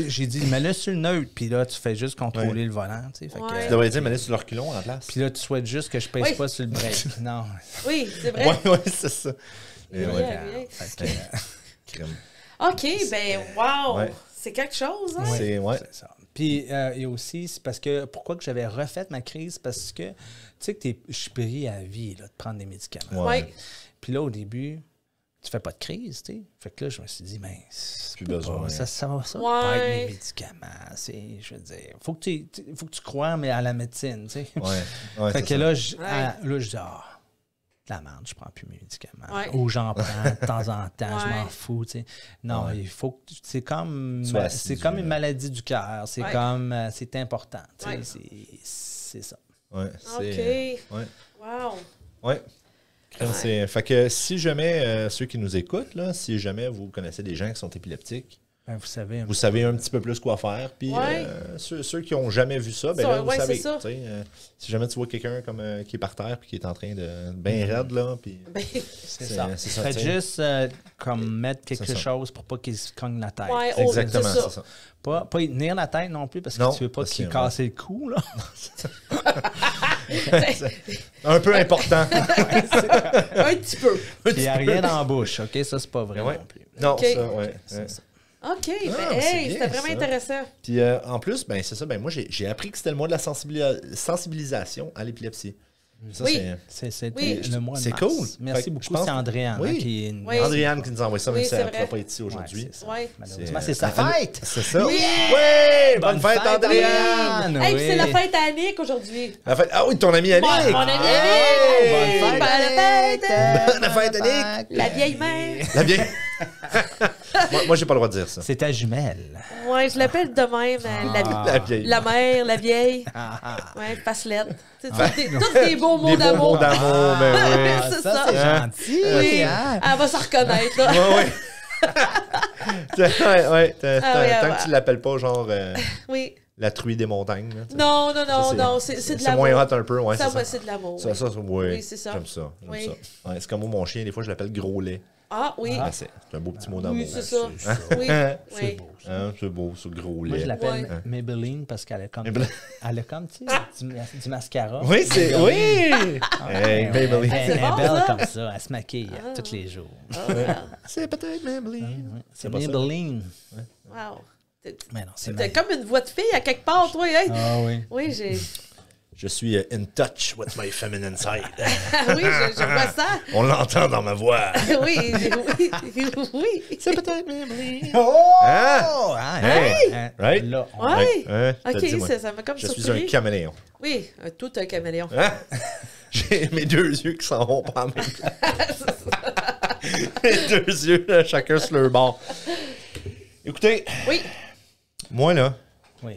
J'ai dit, mets-le sur le neutre, puis là, tu fais juste contrôler le volant. Tu devrais dire, mets-le sur le reculon en place. Puis là, tu souhaites juste que je pèse pas sur le break. Non. Oui, c'est vrai. Oui, c'est ça. OK, ben wow! C'est quelque chose, hein? C'est ça. Puis, et aussi, c'est parce que, pourquoi que j'avais refait ma crise? Parce que, tu sais que je suis payé à vie là, de prendre des médicaments. Oui. Puis là, au début, tu fais pas de crise, tu sais. Fait que là, je me suis dit, ben, Plus besoin. Ça va Ouais. pas être mes médicaments. Je veux dire, faut que tu crois, mais à la médecine, tu sais. Ouais, Fait c'est que ça. là, je dis, de la merde, je prends plus mes médicaments. Ouais. Ou j'en prends de temps en temps, je Ouais. m'en fous, tu sais. Non, Ouais. il faut que c'est comme Sois c'est assidu, comme une là. maladie du cœur, c'est Ouais. comme c'est important, tu sais, Ouais. c'est ça. Ouais, OK. ouais. Wow. Ouais. Fait que si jamais, ceux qui nous écoutent, là, si jamais vous connaissez des gens qui sont épileptiques, Ben, vous savez, vous savez un petit peu plus quoi faire. Puis Ouais. ceux qui n'ont jamais vu ça, ben Ça, là, vous ouais, savez. c'est ça. Tu sais, si jamais tu vois quelqu'un comme qui est par terre puis qui est en train de bien raide, là, puis Ben, c'est ça. c'est ça, Faites tu sais. juste comme mettre quelque C'est ça. chose pour pas qu'il se cogne la tête. ouais, Exactement, c'est c'est ça. Pas y tenir la tête non plus parce que Non, tu veux pas parce qu'il que, casse le cou, là. Un peu important. Un petit peu. Il n'y a rien dans la bouche, OK? Ça, c'est pas vrai Ouais. non plus. Non, OK. ça, ouais. C'est ça. OK. Ben, mais c'est hey, bien, c'était vraiment ça. intéressant. Puis en plus, ben c'est ça, ben moi j'ai appris que c'était le mois de la sensibilisation à l'épilepsie. Ça, Oui. C'était Oui. le mois de C'est mars. cool. Fait Merci que beaucoup, je pense- c'est Andréane Oui. qui est une... Oui. Andréane qui nous a envoyé ça, même Oui, si c'est elle ne vrai. pourra pas être ici aujourd'hui. Ouais, c'est ça. Ouais. Malheureusement, c'est sa fête! C'est ça. Yeah! Oui! Bonne fête, Andréane! Hey, puis c'est la Oui. fête à Annick aujourd'hui. La fête- Ah oui, ton ami Annick! Mon ami Hey! Annick! Bonne fête, Bonne fête! Bonne fête, Annick! La vieille mère. La vieille. moi, j'ai pas le droit de dire ça. C'est ta jumelle. Ouais, je l'appelle de même. La vieille. La mère, la vieille. Ah, Ouais, facelette. C'est tous des beaux mots Des beaux mots d'amour. d'amour, ben oui. C'est ça, ça. c'est gentil. Oui, hein? elle va se reconnaître, là. Ouais, ouais. Ouais. Ah oui, Tant ouais. que tu l'appelles pas, genre, Oui. la truie des montagnes. Là, tu sais. Non, Ça, non, c'est de C'est l'amour. moins hot un peu, ouais, Ça, c'est moi, ça. c'est de l'amour. Ça, oui. Oui, c'est ça. J'aime ça. Oui. Ouais, c'est comme moi, mon chien, des fois, je l'appelle gros lait. Ah, oui. Ben, c'est un beau petit mot d'amour. Oui, c'est ça. Oui, C'est oui. beau. ça. Hein, c'est beau, ce gros Moi, lait. je l'appelle Ouais. Maybelline parce qu'elle a comme, Maybelline. elle a comme tu sais, du mascara. Oui, c'est. Oui! Hey, Elle Maybelline. est C'est bon, belle ça. comme ça. Elle se maquille tous les jours. Oh, wow. C'est peut-être Maybelline. Ouais, c'est pas ça. Maybelline. Wow. Mais non, c'est T'as ma... comme une voix de fille à quelque part, toi. Hein? Ah oui. Oui, j'ai. Je suis in touch with my feminine side. Ah oui, je vois ça. On l'entend dans ma voix. Oui, oui. C'est peut-être Maybelline. Oh! Hein? Ah, Hey! hein, Right? Là, on- Ouais. t'as OK, dit, moi. ça m'a comme Je suis surpris. un caméléon. Oui, tout un caméléon. Hein? J'ai mes deux yeux qui s'en vont pas en même temps. Mes deux yeux, là, chacun sur leur bord. Écoutez, Oui. moi, là, Oui.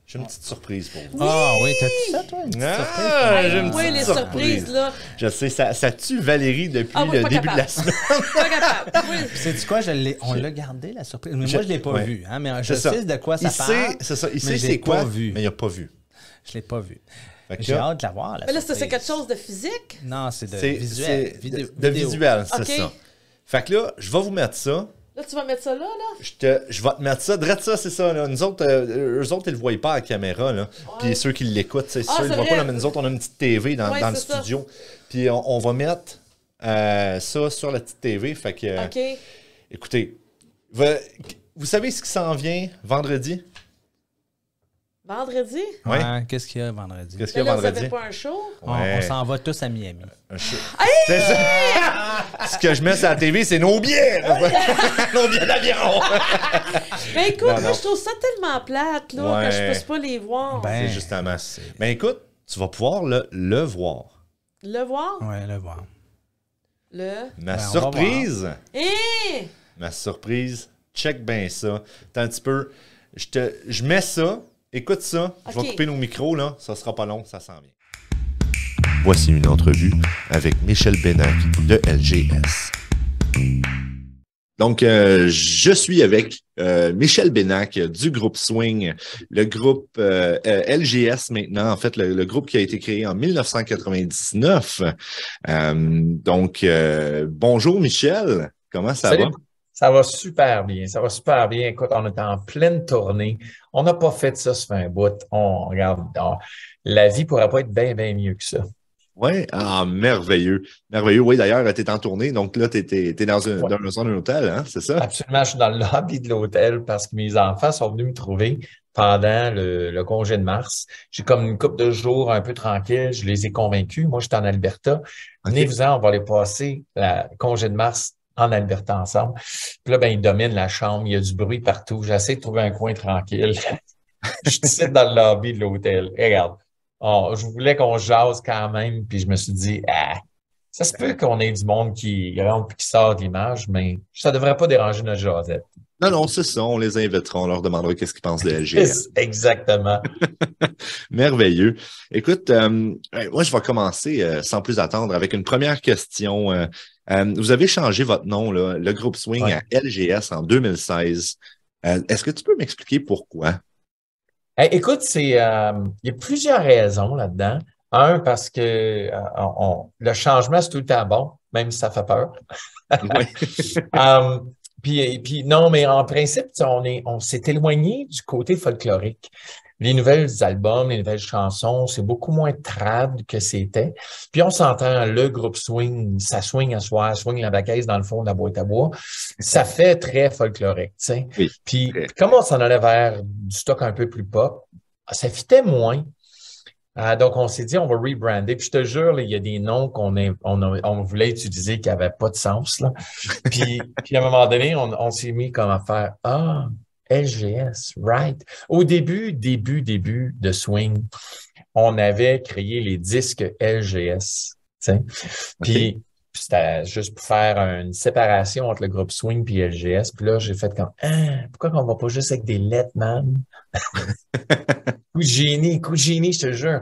j'ai une petite surprise pour vous. Ah oui, t'as-tu ça, toi? Une petite surprise? Ah, j'ai une Oui, petite les surprise. surprises, là. Je sais, ça tue Valérie depuis Ah, moi, le pas début de la capable. semaine. Pas capable. Oui. Sais-tu quoi? On l'a gardé, la surprise. Mais moi, je l'ai pas Ouais. vu. Hein, mais je C'est ça. sais de quoi ça Il parle. sait, c'est ça. Il mais sait je c'est l'ai quoi, pas vu. mais il n'a pas vu. Je l'ai pas vu. Fait que J'ai là, hâte de la voir, la Mais là, c'est surprise. quelque chose de physique? Non, c'est de c'est visuel. de visuel, c'est Ok. ça. Fait que là, je vais vous mettre ça. Là, tu vas mettre ça là, là? Je vais te mettre ça. Drette ça, c'est ça. Là. Nous autres, eux autres, ils le voient pas à la caméra. Là. Puis ceux qui l'écoutent, c'est Ah, sûr, ils c'est le voient pas. vrai. Là, mais nous autres, on a une petite TV dans Ouais, le c'est ça. studio. Puis on va mettre ça sur la petite TV. Fait que, OK. écoutez, vous savez ce qui s'en vient vendredi? Vendredi? Ouais. Ouais, qu'est-ce qu'il y a vendredi? Qu'est-ce qu'il Mais y a là, vous vendredi? avez pas un show? Ouais. On s'en va tous à Miami. Un show. C'est ça. Ce que je mets sur la TV, c'est nos billets. Nos billets d'avion. Mais écoute, Non, moi, non. je trouve ça tellement plate, là, Ouais. que je puisse pas les voir. Ben, C'est justement. Ben écoute, tu vas pouvoir le voir. Le voir? Ouais, le voir. Le. Ma Ben, on va surprise. Hé! Ma surprise, check bien ça. Attends un petit peu. Je mets ça. Écoute ça. Je Ok. vais couper nos micros, là. Ça sera pas long, ça s'en vient. Voici une entrevue avec Michel Bénac de LGS. Donc, je suis avec Michel Bénac du groupe Swing, le groupe LGS maintenant, en fait, le groupe qui a été créé en 1999. Bonjour Michel, comment ça Salut. va? Ça va super bien. Ça va super bien. Écoute, on est en pleine tournée. On n'a pas fait ça sur un bout. La vie pourrait pas être bien, bien mieux que ça. Oui, merveilleux. Merveilleux. Oui, d'ailleurs, tu es en tournée, donc là, tu es dans un hôtel, hein, c'est ça? Absolument. Je suis dans le lobby de l'hôtel parce que mes enfants sont venus me trouver pendant le congé de mars. J'ai comme une couple de jours un peu tranquille. Je les ai convaincus. Moi, je suis en Alberta. Venez-vous-en, on va aller passer le congé de mars en Alberta ensemble. Puis là, ben, ils dominent la chambre, il y a du bruit partout. J'essaie de trouver un coin tranquille. Je suis dans le lobby de l'hôtel. Et regarde, je voulais qu'on jase quand même, puis je me suis dit, ça se peut qu'on ait du monde qui rentre et qui sort de l'image, mais ça devrait pas déranger notre jasette. Non, non, c'est ça. On les invitera. On leur demandera qu'est-ce qu'ils pensent de LGS. Exactement. Merveilleux. Écoute, moi, je vais commencer sans plus attendre avec une première question. Vous avez changé votre nom, là, le groupe Swing, à LGS en 2016. Est-ce que tu peux m'expliquer pourquoi? Écoute, il y a plusieurs raisons là-dedans. Un, parce que le changement, c'est tout le temps bon, même si ça fait peur. Oui. Puis non, mais en principe, on s'est éloigné du côté folklorique. Les nouvelles albums, les nouvelles chansons, c'est beaucoup moins trad que c'était. Puis on s'entend, le groupe swing, ça swing à soir, swing la baquette dans le fond de la boîte à bois. Ça fait très folklorique, tu sais. Oui. Puis comme on s'en allait vers du stock un peu plus pop, ça fitait moins. Donc, on s'est dit, on va rebrander. Puis, je te jure, là, il y a des noms on voulait utiliser qui n'avaient pas de sens, là. Puis à un moment donné, on s'est mis comme à faire, LGS, right. Au début de Swing, on avait créé les disques LGS, tu sais. Puis, c'était juste pour faire une séparation entre le groupe Swing et LGS. Puis là, j'ai fait comme, pourquoi qu'on va pas juste avec des lettres, man? Coup de génie, je te jure.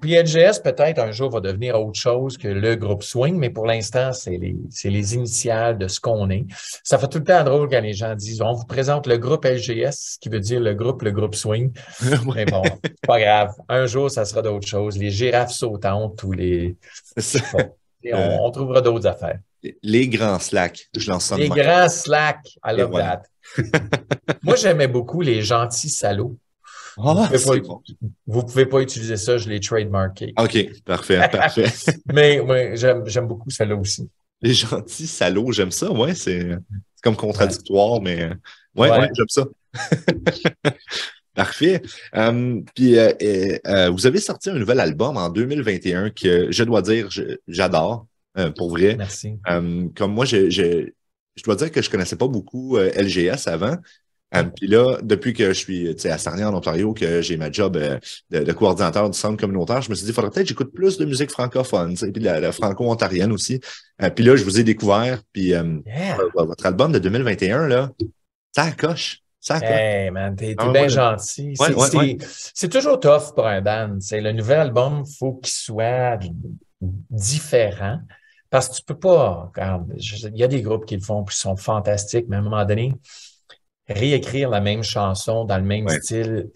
Puis LGS, peut-être un jour, va devenir autre chose que le groupe Swing, mais pour l'instant, c'est les initiales de ce qu'on est. Ça fait tout le temps drôle quand les gens disent, on vous présente le groupe LGS, ce qui veut dire le groupe Swing. Mais bon, c'est pas grave. Un jour, ça sera d'autres choses. Les girafes sautantes ou les... on trouvera d'autres affaires. Les grands slacks. Je lance ça de Les même. grands slacks. I love that. Moi, j'aimais beaucoup les gentils salauds. Vous pouvez pas utiliser ça, je l'ai trademarké. OK, parfait. mais j'aime beaucoup celle-là aussi. Les gentils salauds, j'aime ça, ouais, c'est comme contradictoire, mais ouais, j'aime ça. Parfait. Puis vous avez sorti un nouvel album en 2021 que je dois dire, j'adore, pour vrai. Merci. Comme moi, je dois dire que je connaissais pas beaucoup LGS avant. Puis là, depuis que je suis à Sarnia, en Ontario, que j'ai ma job de coordinateur du centre communautaire, je me suis dit, il faudrait peut-être que j'écoute plus de musique francophone, puis de la franco-ontarienne aussi. Puis là, je vous ai découvert, puis votre album de 2021, là, ça coche. Hey man, t'es bien gentil. C'est toujours tough pour un band. Le nouvel album, il faut qu'il soit différent. Parce que tu peux pas, regarde, il y a des groupes qui le font, puis qui sont fantastiques, mais à un moment donné, réécrire la même chanson dans le même style,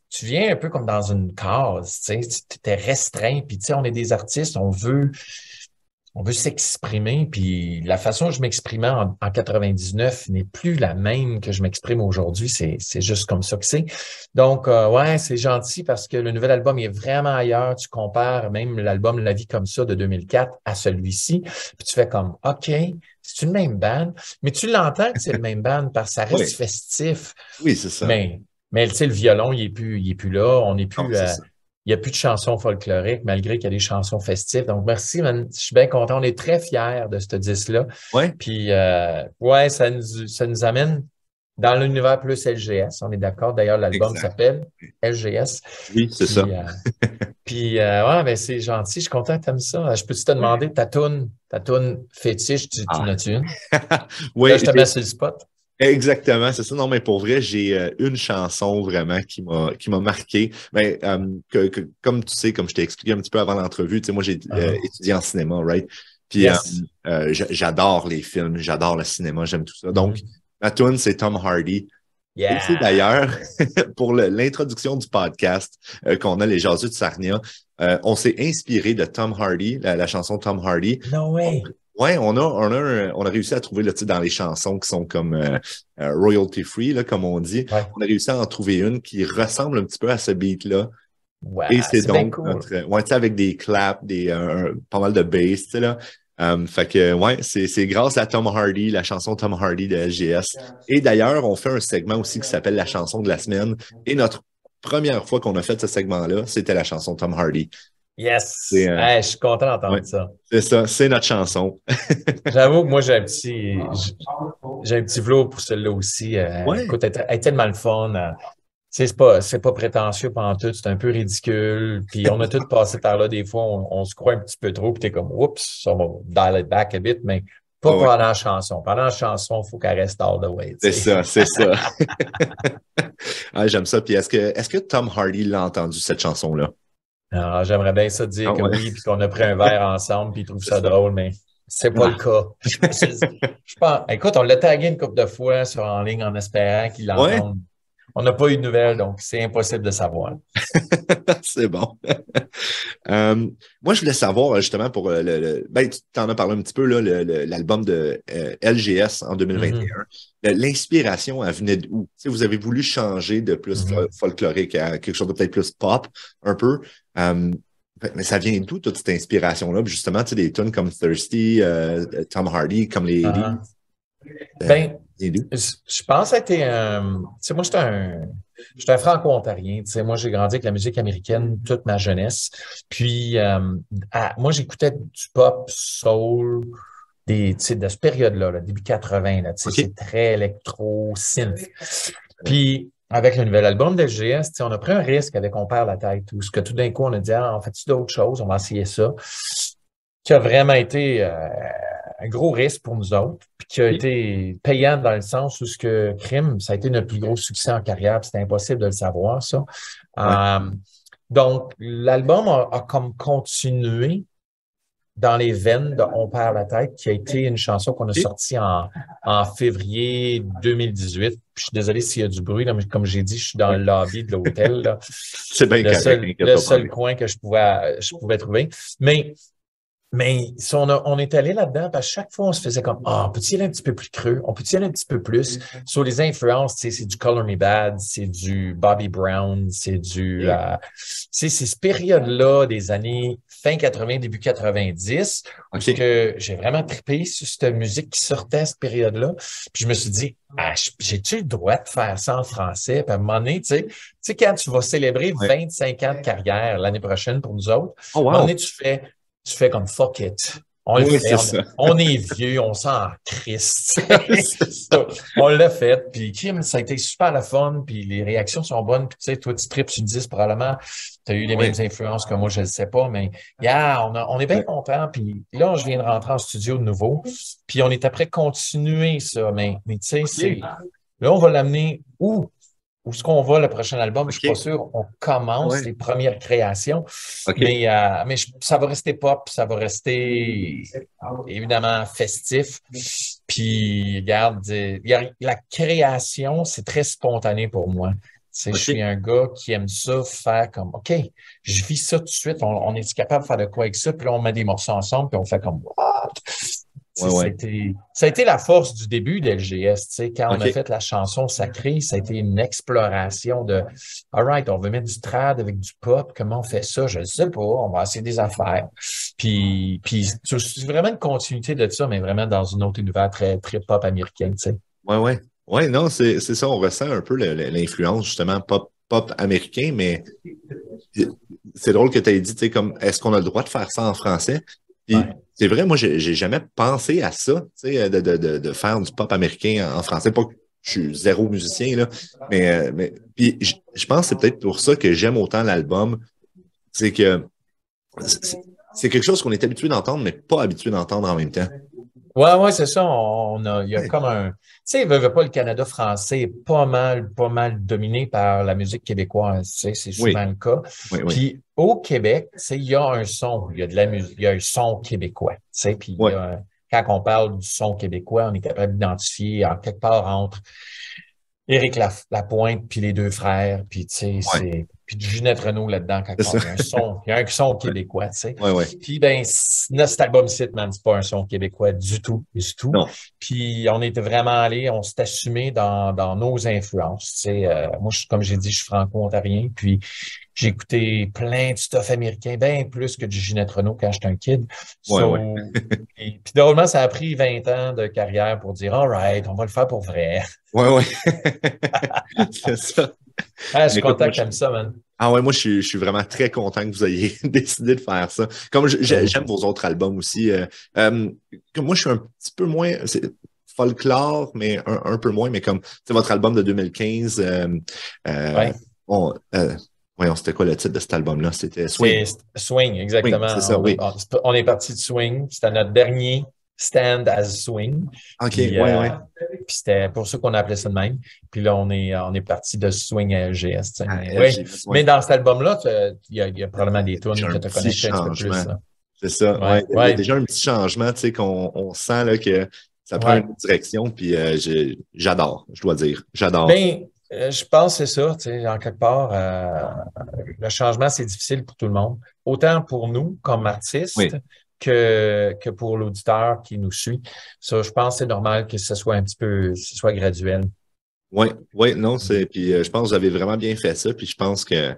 tu viens un peu comme dans une case, tu es restreint, puis tu sais, on est des artistes, on veut s'exprimer, puis la façon que je m'exprimais en 99 n'est plus la même que je m'exprime aujourd'hui, c'est juste comme ça que c'est. Donc, c'est gentil parce que le nouvel album est vraiment ailleurs, tu compares même l'album La vie comme ça de 2004 à celui-ci, puis tu fais comme, OK, c'est une même band, mais tu l'entends que c'est le même band parce que ça reste festif. Oui, c'est ça. Mais tu sais, le violon, il est plus là, on n'est plus... il n'y a plus de chansons folkloriques, malgré qu'il y a des chansons festives. Donc, merci, man. Je suis bien content. On est très fiers de ce disque-là. Ouais. Puis, ça nous amène dans l'univers plus LGS. On est d'accord. D'ailleurs, l'album s'appelle LGS. Oui, c'est ça. C'est gentil. Je suis content que tu aimes ça. Je peux-tu te demander ta toune fétiche, tu n'as-tu une? Oui. Là, je te mets sur le spot. Exactement, c'est ça. Non, mais pour vrai, j'ai une chanson vraiment qui m'a marqué. Mais comme tu sais, comme je t'ai expliqué un petit peu avant l'entrevue, tu sais, moi j'ai étudié en cinéma, right? Puis j'adore les films, j'adore le cinéma, j'aime tout ça. Donc, ma tune, c'est Tom Hardy. Yeah. Et c'est d'ailleurs, pour l'introduction du podcast qu'on a, les Jaseux de Sarnia, on s'est inspiré de Tom Hardy, la chanson Tom Hardy. No way! Ouais, on a réussi à trouver là, dans les chansons qui sont comme royalty free, là, comme on dit. Ouais. On a réussi à en trouver une qui ressemble un petit peu à ce beat-là. Wow, et c'est donc cool. avec des claps, pas mal de bass, tu sais là. Fait que c'est grâce à Tom Hardy, la chanson Tom Hardy de LGS. Et d'ailleurs, on fait un segment aussi qui s'appelle la chanson de la semaine. Et notre première fois qu'on a fait ce segment-là, c'était la chanson Tom Hardy. Yes! C'est, Hey, je suis content d'entendre ouais. ça. C'est ça, c'est notre chanson. J'avoue que moi, j'ai un petit flow pour celle-là aussi. Ouais. Écoute, elle est tellement le fun. Tu sais, c'est pas prétentieux pantoute, c'est un peu ridicule. Puis on a tous passé par là des fois, on se croit un petit peu trop, puis t'es comme, oups, on va dial it back a bit, mais pas Ouais. pendant la chanson. Pendant la chanson, il faut qu'elle reste all the way. C'est tu sais. ça, c'est ça. Ah, j'aime ça. Puis est-ce que Tom Hardy l'a entendu, cette chanson-là? Alors, j'aimerais bien ça dire Ah que ouais. oui, puis qu'on a pris un verre ensemble, puis il trouve ça C'est ça. drôle, mais c'est pas le cas. Je pense, écoute, on l'a tagué une couple de fois en ligne en espérant qu'il Ouais. l'entende. On n'a pas eu de nouvelles, donc c'est impossible de savoir. C'est bon. Moi, je voulais savoir, justement, pour ben, tu t'en as parlé un petit peu, là, l'album de LGS en 2021. L'inspiration, elle venait d'où? Tu sais, vous avez voulu changer de plus folklorique à quelque chose de peut-être plus pop, un peu. Mais ça vient d'où, toute cette inspiration-là? Puis justement, tu sais, des tunes comme Thirsty, Tom Hardy, comme les Leads. Ben, vient d'où? je pense que ça a été tu sais, moi, j'étais un franco-ontarien. Tu sais, moi, j'ai grandi avec la musique américaine toute ma jeunesse. Puis, moi, j'écoutais du pop, soul, tu sais, de cette période-là, là, début 80, là, tu sais, Ok. c'est très électro, synth. Puis, avec le nouvel album de LGS, tu sais, on a pris un risque avec On perd la tête, où ce que tout d'un coup, on a dit, ah, on fait-tu d'autres choses, on va essayer ça, qui a vraiment été un gros risque pour nous autres, puis qui a été payant dans le sens où ce que Crime, ça a été notre plus gros succès en carrière, puis c'était impossible de le savoir, ça. Donc, l'album a comme continué dans les veines de On perd la tête, qui a été une chanson qu'on a sortie en février 2018. Puis je suis désolé s'il y a du bruit, là, mais comme j'ai dit, je suis dans le lobby de l'hôtel, là. C'est bien correct. Le seul coin que je pouvais trouver. Mais si on est allé là-dedans, parce que chaque fois, on se faisait comme, on peut-y aller un petit peu plus creux? On peut-y aller un petit peu plus? Sur les influences, tu sais, c'est du Color Me Bad, c'est du Bobby Brown, c'est du... tu sais, c'est cette période-là des années fin 80, début 90, parce que j'ai vraiment trippé sur cette musique qui sortait à cette période-là. Puis je me suis dit, j'ai-tu le droit de faire ça en français? Puis à un moment donné, tu sais, quand tu vas célébrer 25 ans de carrière l'année prochaine pour nous autres, à un moment donné, tu fais comme fuck it. On est vieux, on s'en crisse. On l'a fait, puis Kim, ça a été super le fun, puis les réactions sont bonnes. Puis tu sais, toi, tu tripes sur le 10 probablement. Tu as eu les mêmes influences que moi, je ne sais pas, mais on est bien contents. Puis là, je viens de rentrer en studio de nouveau, puis on est après continuer ça. Mais tu sais, là, on va l'amener où? Où est-ce qu'on va le prochain album? Je suis pas sûr. On commence les premières créations. Mais ça va rester pop, ça va rester évidemment festif. Puis, regarde, la création, c'est très spontané pour moi. Je suis un gars qui aime ça, faire comme, OK, je vis ça tout de suite. On est capable de faire de quoi avec ça? Puis là, on met des morceaux ensemble, puis on fait comme, what? Ça a été la force du début de LGS. Quand on a fait la chanson Sacrée, ça a été une exploration de all right, on veut mettre du trad avec du pop. Comment on fait ça? Je ne sais pas. On va essayer des affaires. Puis c'est vraiment une continuité de ça, mais vraiment dans une autre univers très, très pop américain. Ouais, non, c'est ça. On ressent un peu l'influence, justement, pop américain, mais c'est drôle que tu aies dit, comme, est-ce qu'on a le droit de faire ça en français? Puis, c'est vrai, moi, j'ai jamais pensé à ça, tu sais, de faire du pop américain en français. Pas que je suis zéro musicien, là, mais puis je pense que c'est peut-être pour ça que j'aime autant l'album. C'est que c'est quelque chose qu'on est habitué d'entendre, mais pas habitué d'entendre en même temps. Ouais, c'est ça. Il y a comme un... Tu sais, veut pas, le Canada français est pas mal dominé par la musique québécoise. Tu sais, c'est souvent le cas. Puis au Québec, tu sais, il y a un son, il y a de la musique, il y a un son québécois. Tu sais, puis quand on parle du son québécois, on est capable d'identifier en quelque part entre Éric Lapointe puis les deux frères, puis tu sais, c'est... Puis du Ginette Renault là-dedans, quand il y a un son québécois, tu sais. Puis ben, cet album-ci, man, c'est pas un son québécois du tout. Non. Puis on était vraiment allé, on s'est assumé dans nos influences, tu sais. Moi, comme j'ai dit, je suis franco-ontarien, puis J'ai écouté plein de stuff américain, bien plus que du Ginette Renault quand j'étais un kid. Puis drôlement, ça a pris 20 ans de carrière pour dire, all right, on va le faire pour vrai. Ouais. C'est ça. Ah, je suis content que t'aimes ça, man. Ah ouais, moi, je suis vraiment très content que vous ayez décidé de faire ça. Comme j'aime vos autres albums aussi. Comme moi, je suis un petit peu moins folklore, mais un peu moins, mais comme votre album de 2015. Voyons, c'était quoi le titre de cet album-là? C'était Swing. Swing, exactement. Oui, c'est ça, oui. On est parti de Swing. C'était notre dernier stand as Swing. OK, puis, ouais. Puis c'était pour ça qu'on appelait ça de même. Puis là, on est parti de Swing à LGS. Mais dans cet album-là, il y a probablement des tunes que tu as connecté un petit peu plus. C'est ça, ouais. Il y a déjà un petit changement, tu sais, qu'on sent là, que ça prend une direction, puis j'adore, je dois dire. J'adore. Ben, je pense que c'est ça, tu sais, en quelque part, le changement, c'est difficile pour tout le monde. Autant pour nous, comme artistes, que pour l'auditeur qui nous suit. Ça, je pense que c'est normal que ce soit ce soit graduel. Oui, non, puis je pense que vous avez vraiment bien fait ça, puis je pense que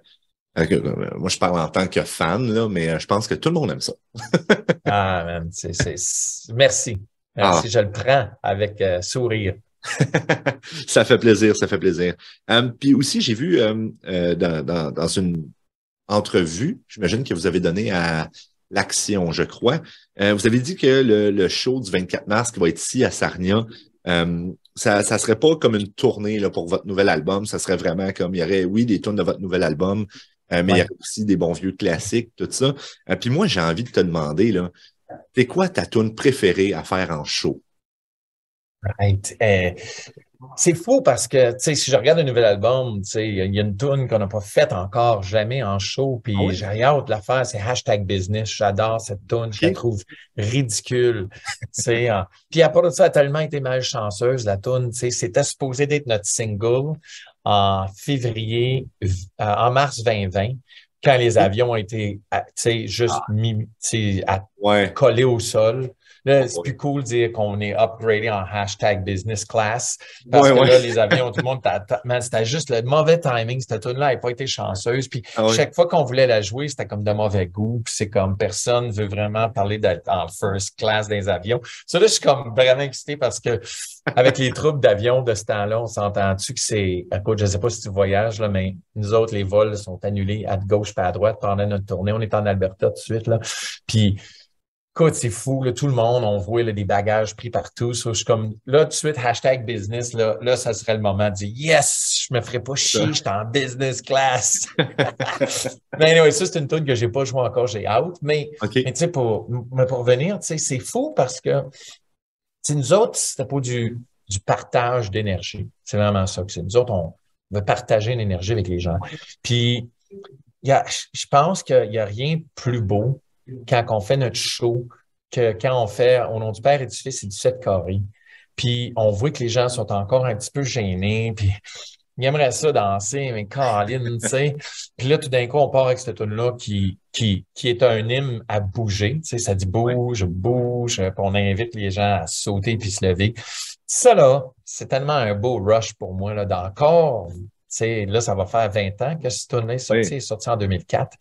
moi, je parle en tant que fan, là, mais je pense que tout le monde aime ça. Ah, man, merci. Merci, je le prends avec sourire. Ça fait plaisir. Puis aussi, j'ai vu dans une entrevue, j'imagine que vous avez donné à l'Action, je crois. Vous avez dit que le show du 24 mars qui va être ici à Sarnia, ça serait pas comme une tournée là, pour votre nouvel album. Ça serait vraiment comme, il y aurait, oui, des tunes de votre nouvel album, mais il y aurait aussi des bons vieux classiques, tout ça. Puis moi, j'ai envie de te demander, là, c'est quoi ta tune préférée à faire en show? Right. C'est fou parce que, tu sais, si je regarde un nouvel album, tu sais, il y a une tune qu'on n'a pas faite encore jamais en show, puis j'ai hâte de la faire, c'est #business. J'adore cette tune, je la trouve ridicule, tu sais. Puis à part de ça, elle a tellement été malchanceuse, la tune, tu sais, c'était supposé d'être notre single en mars 2020, quand les avions ont été, tu sais, juste mis, tu sais, collés au sol. Là, c'est plus cool de dire qu'on est upgradé en #business class. Parce que là, les avions, tout le monde, c'était juste le mauvais timing. Cette tune-là n'a pas été chanceuse. Puis chaque fois qu'on voulait la jouer, c'était comme de mauvais goût. Puis c'est comme personne ne veut vraiment parler d'être en first class dans les avions. Ça, là, je suis comme vraiment excité parce que avec les troupes d'avions de ce temps-là, on s'entend-tu que c'est, écoute, je ne sais pas si tu voyages, là, mais nous autres, les vols sont annulés à gauche et à droite pendant notre tournée. On est en Alberta tout de suite, là. Puis, écoute, c'est fou, là, tout le monde, on voit là, des bagages pris partout. So, je suis comme, là, tout de suite, #business, là, ça serait le moment de dire, yes, je me ferais pas chier, je suis en business class. Mais anyway, ça, c'est une tune que j'ai pas joué encore, j'ai hâte. Mais tu sais, pour revenir, tu sais, c'est fou parce que, nous autres, c'était pas du partage d'énergie. C'est vraiment ça que c'est. Nous autres, on veut partager une énergie avec les gens. Puis, je pense qu'il n'y a rien de plus beau quand on fait notre show, que quand on fait Au nom du Père et du Fils et du 7 carré, puis on voit que les gens sont encore un petit peu gênés, puis ils aimeraient ça danser, mais Caroline, tu sais. Puis là, tout d'un coup, on part avec cette tune-là qui est un hymne à bouger, tu sais, ça dit bouge, puis on invite les gens à sauter puis se lever. Ça, là, c'est tellement un beau rush pour moi, là, d'encore. T'sais, là, ça va faire 20 ans que ce tune-là est sorti, est sorti en 2004.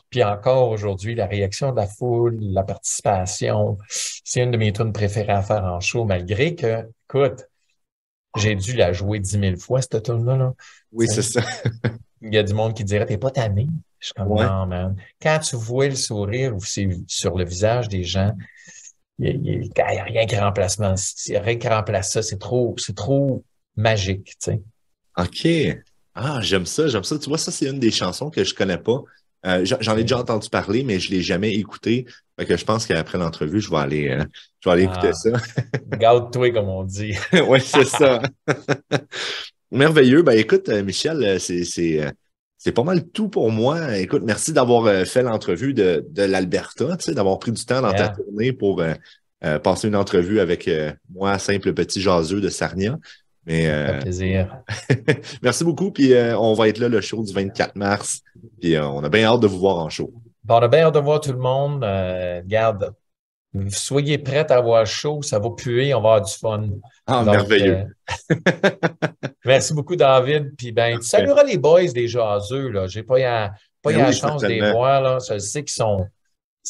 Puis encore aujourd'hui, la réaction de la foule, la participation, c'est une de mes tunes préférées à faire en show, malgré que, écoute, j'ai dû la jouer 10 000 fois, cette tune-là. Là. Oui, c'est ça. Il y a du monde qui dirait, t'es pas tanné? Je suis comme, non, man. Quand tu vois le sourire ou c'est sur le visage des gens, il n'y a rien qui remplace ça. C'est trop magique, tu sais. OK. Ah, j'aime ça. Tu vois, ça, c'est une des chansons que je connais pas. J'en ai déjà entendu parler, mais je l'ai jamais écouté. Fait que je pense qu'après l'entrevue, je vais aller écouter ça. Garde-toi, comme on dit. Oui, c'est ça. Merveilleux. Ben, écoute, Michel, c'est pas mal tout pour moi. Écoute, merci d'avoir fait l'entrevue de l'Alberta, tu sais, d'avoir pris du temps dans ta tournée pour passer une entrevue avec moi, simple petit jaseux de Sarnia. Mais, ça fait plaisir. Merci beaucoup. Puis on va être là le show du 24 mars. Puis on a bien hâte de vous voir en show. Bon, on a bien hâte de voir tout le monde. Regarde, soyez prêts à voir chaud, ça va puer, on va avoir du fun. Ah, donc, merveilleux. Merci beaucoup, David. Puis ben, tu salueras les boys des jaseux, là. J'ai pas pas eu Ben la oui, chance de les certainement. voir, là. Je sais qu'ils sont.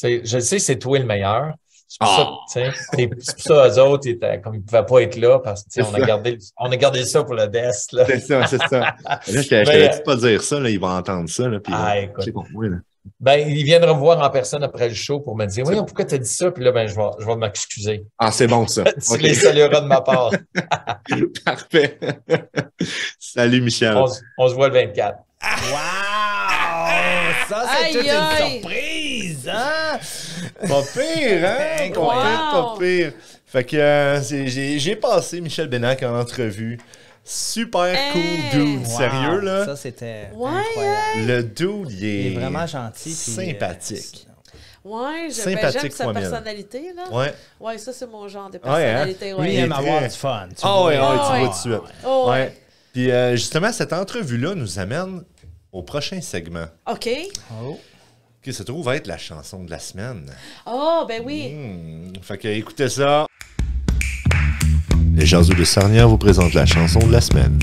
Je sais que c'est toi le meilleur. C'est pour ça, tu sais, c'est pour ça, eux autres, comme ils ne pouvaient pas être là parce que, tu sais, C'est ça. on a gardé ça pour le desk, là. C'est ça, c'est ça. Là, je Mais, t'avais dit de pas dire ça, là, il va entendre ça. Là, puis, écoute. j'ai compris, là. Ben, ils viendront me voir en personne après le show pour me dire, oui, pourquoi tu as dit ça? Puis là, ben, je vais m'excuser. Ah, c'est bon, ça. Tu OK. les salueras de ma part. Parfait. Salut, Michel. On se voit le 24. Wow! Ça, c'est Aïe, toute une aïe. surprise, hein? Pas pire, hein? Incroyable. Pas pire. Fait que j'ai passé Michel Bénac en entrevue. Super cool dude. Wow. Sérieux, là? Ça, c'était Ouais, incroyable. Le dude, il est, Il est vraiment gentil. puis, sympathique. Ouais, Sympathique j'aime sa fois mille. personnalité, là. Ouais. Ouais, ça, c'est mon genre de hein? personnalité. Lui, Ouais, il aime est avoir très- du fun. tu Ah vois. ouais, ouais, tu ouais. vois tout de suite. Oh, ouais. Ouais. Puis justement, cette entrevue-là nous amène au prochain segment, OK. Oh. qui se trouve être la chanson de la semaine. Oh, ben oui. Fait que écoutez ça. Les jaseux de Sarnière vous présentent la chanson de la semaine.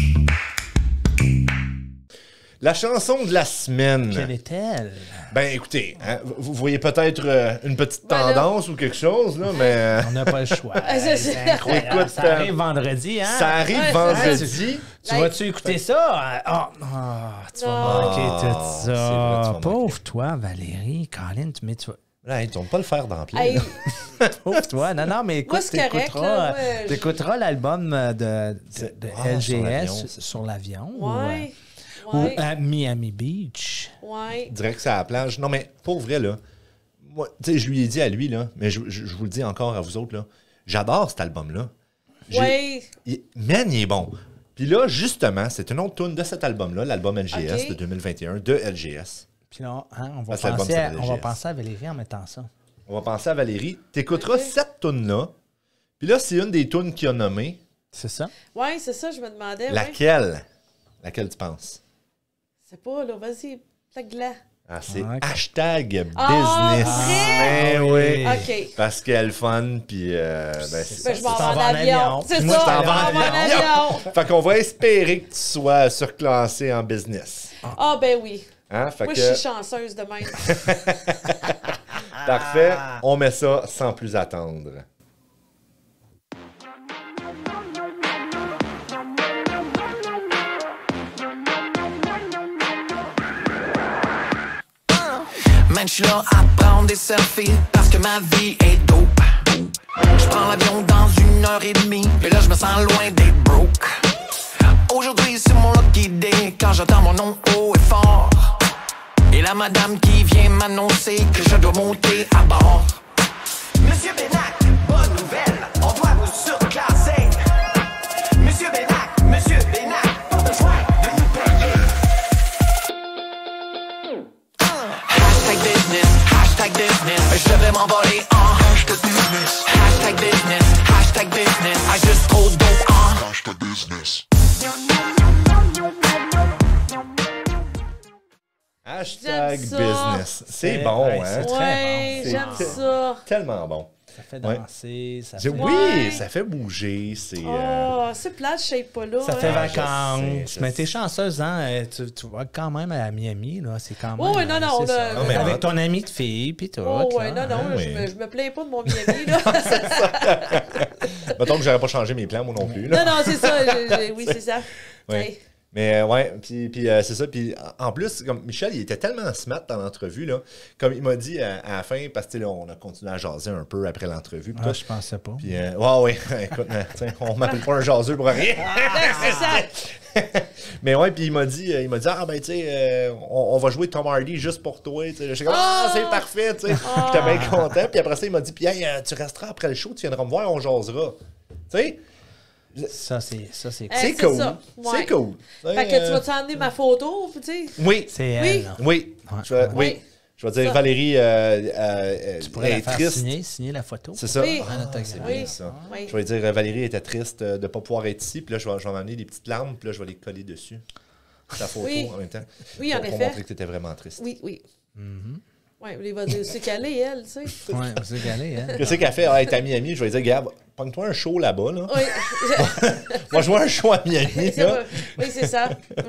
La chanson de la semaine. Quelle est-elle? Ben écoutez, hein, vous voyez peut-être une petite Ben là. tendance ou quelque chose, là, mais On n'a pas le choix. c'est- C'est incroyable. Écoute, ça arrive vendredi, hein? ça arrive Ouais, vendredi. Tu vas-tu écouter ça? Tu vas manquer Non. tout c'est vrai, tu vas ça. manquer. Pauvre toi, Valérie. Colin, mais tu vas... Là, ils tournent pas le fer dans la plaie. Hey, Pauvre toi. Non, mais écoute, Moi, c'est correct, là. Ouais, t'écouteras l'album de sur l'avion, LGS c'est sur l'avion. ouais. Ou Ouais. à Miami Beach. Ouais. Direct c'est à la plage. Non, mais pour vrai, là, moi, tu sais, je lui ai dit à lui, là, mais je vous le dis encore à vous autres, là, j'adore cet album-là. Ouais. Man, il est bon. Puis là, justement, c'est une autre tune de cet album-là, l'album LGS Ok. de 2021, de LGS. Puis là, hein, on va Parce que l'album penser à, s'appelle on va LGS. penser à Valérie en mettant ça. On va penser à Valérie. T'écouteras Ok. cette tune-là. Puis là, c'est une des tunes qu'il a nommées. C'est ça? Ouais, c'est ça, je me demandais. Ouais. Laquelle? Laquelle tu penses? C'est pas, là, vas-y, plaque-la. Ah, c'est Ok. hashtag Ah, business. vrai? Ben oui. OK. Parce qu'elle est fun, puis ben, c'est Ben, ça. je m'en t'en vais vas en en avion. avion. C'est Puis moi, ça, je t'en je vais en m'en vais en avion. Fait qu'on va espérer que tu sois surclassé en business. Ah, ben oui. Hein? Fait Moi, que, je suis chanceuse de même. parfait, on met ça sans plus attendre. Man, je suis là à prendre des selfies parce que ma vie est dope. Je prends l'avion dans 1h30, et là je me sens loin d'être broke. Aujourd'hui c'est mon lucky day quand j'entends mon nom haut et fort. Et la madame qui vient m'annoncer que je dois monter à bord. Monsieur Bénac, bonne nouvelle, on doit vous surclasser. Monsieur Bénac, pas besoin de nous payer. Hashtag business, je devrais m'envoler en hashtag business. Hashtag business, I juste trop dope en hashtag business. Hashtag J'aime ça. business. C'est bon, ouais, hein? c'est très Ouais, bon. j'aime C'est- ça. Tellement bon. Ça fait Ouais. danser, ça Oui, fait... Ouais. ça fait bouger. C'est. Oh, c'est plate, je sais pas là. Ça fait hein. vacances. je Mais sais. t'es chanceuse, hein? Tu vas quand même à Miami, là. C'est quand même. Oh, oui, non, non, c'est là, ça. Non, mais Avec en- ton ami de fille, puis tout. Oh, ouais, là, non, non, hein. oui. je me plains pas de mon Miami, là. Mettons que j'aurais pas changé mes plans, moi non plus. Là. Non, non, c'est ça. Oui, c'est ça. Ouais. Ouais. Mais ouais, puis c'est ça. Puis en plus, comme Michel, il était tellement smart dans l'entrevue, là. Comme il m'a dit à la fin, parce que là, on a continué à jaser un peu après l'entrevue. puis Ah, tout. je pensais pas. Puis, ouais, écoute, tiens, on m'appelle pas un jaseux pour rien. C'est ça. Mais ouais, puis il m'a dit, ah ben, tu sais, on va jouer Tom Hardy juste pour toi. Tu sais. J'étais comme, c'est parfait, tu sais. J'étais bien content. Puis après ça, il m'a dit, puis hey, tu resteras après le show, tu viendras me voir, on jasera. Tu sais, Ça, c'est Hey, c'est c'est cool. ça. Ouais. C'est cool. Fait que tu vas t'emmener ma photo, tu sais? Oui, C'est elle. Oui. là. oui. Ouais. Oui. Oui. Je vais dire, Ça. Valérie Tu pourrais est la faire triste. signer la photo. C'est ça. Oui. Ah, autographe. c'est Oui. bien ça. Oui. Je vais dire, Valérie était triste de ne pas pouvoir être ici. Puis là, je vais m'amener des petites larmes. Puis là, je vais les coller dessus. Ta photo Oui. en même temps. Oui, en pour effet. montrer que tu étais vraiment triste. Oui, oui. Oui, il va dire c'est calé, elle, tu sais. Ouais, c'est galé, hein? Qu'est-ce qu'elle fait? Ah, elle est à Miami. Je vais lui dire, regarde, pogne-toi un show là-bas. Là. Oui. Moi, je vois un show à Miami. Là. Oui, c'est ça. Oui.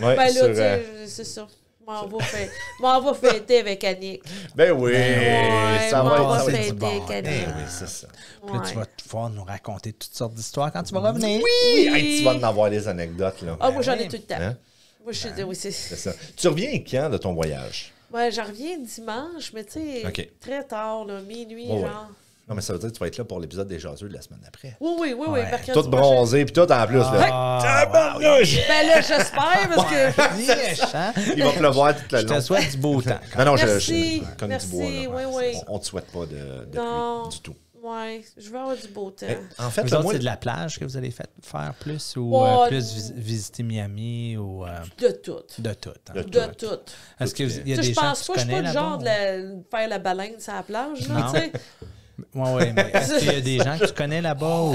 Ouais, Ben là, sur, tu sais, c'est ça. M'en va fêter avec Annick. Ben oui, Ouais, ça va m'en être va ça. fêter du avec bordel. Annick. Ben oui, c'est ça. Puis là, tu Ouais. vas pouvoir nous raconter toutes sortes d'histoires quand tu vas revenir. Oui, hey, tu vas en avoir des anecdotes, là. Ah, moi, j'en ai tout le temps. Hein? Moi, je suis oui, C'est ça. Tu reviens quand de ton voyage? Ouais, j'en reviens dimanche, mais tu sais, OK. très tard, là, minuit, Ouais, ouais. genre. Non, mais ça veut dire que tu vas être là pour l'épisode des jaseux de la semaine d'après. Oui, Ouais. mercredi Tout prochain. bronzé, puis tout en plus, là. Ah, Ben là, j'espère, parce que... méchant. Il va pleuvoir toute la Je te long. souhaite du beau temps. Non, non, Merci, comme merci, du bois, là. oui, oui. On te souhaite pas de Non. pluie du tout. Ouais, je vais avoir du beau temps. En fait, Vous là, autres, moi, c'est de la plage que vous allez faire plus ou Ouais, plus visiter Miami ou De tout. de tout? Hein? De De tout. Est-ce qu'il y a Tu sais, des je gens pense que pas, tu je suis pas connais le genre là-bas? de faire la baleine sur la plage, là, Non. tu sais. Oui, mais est-ce qu'il y a des gens que tu connais là-bas ou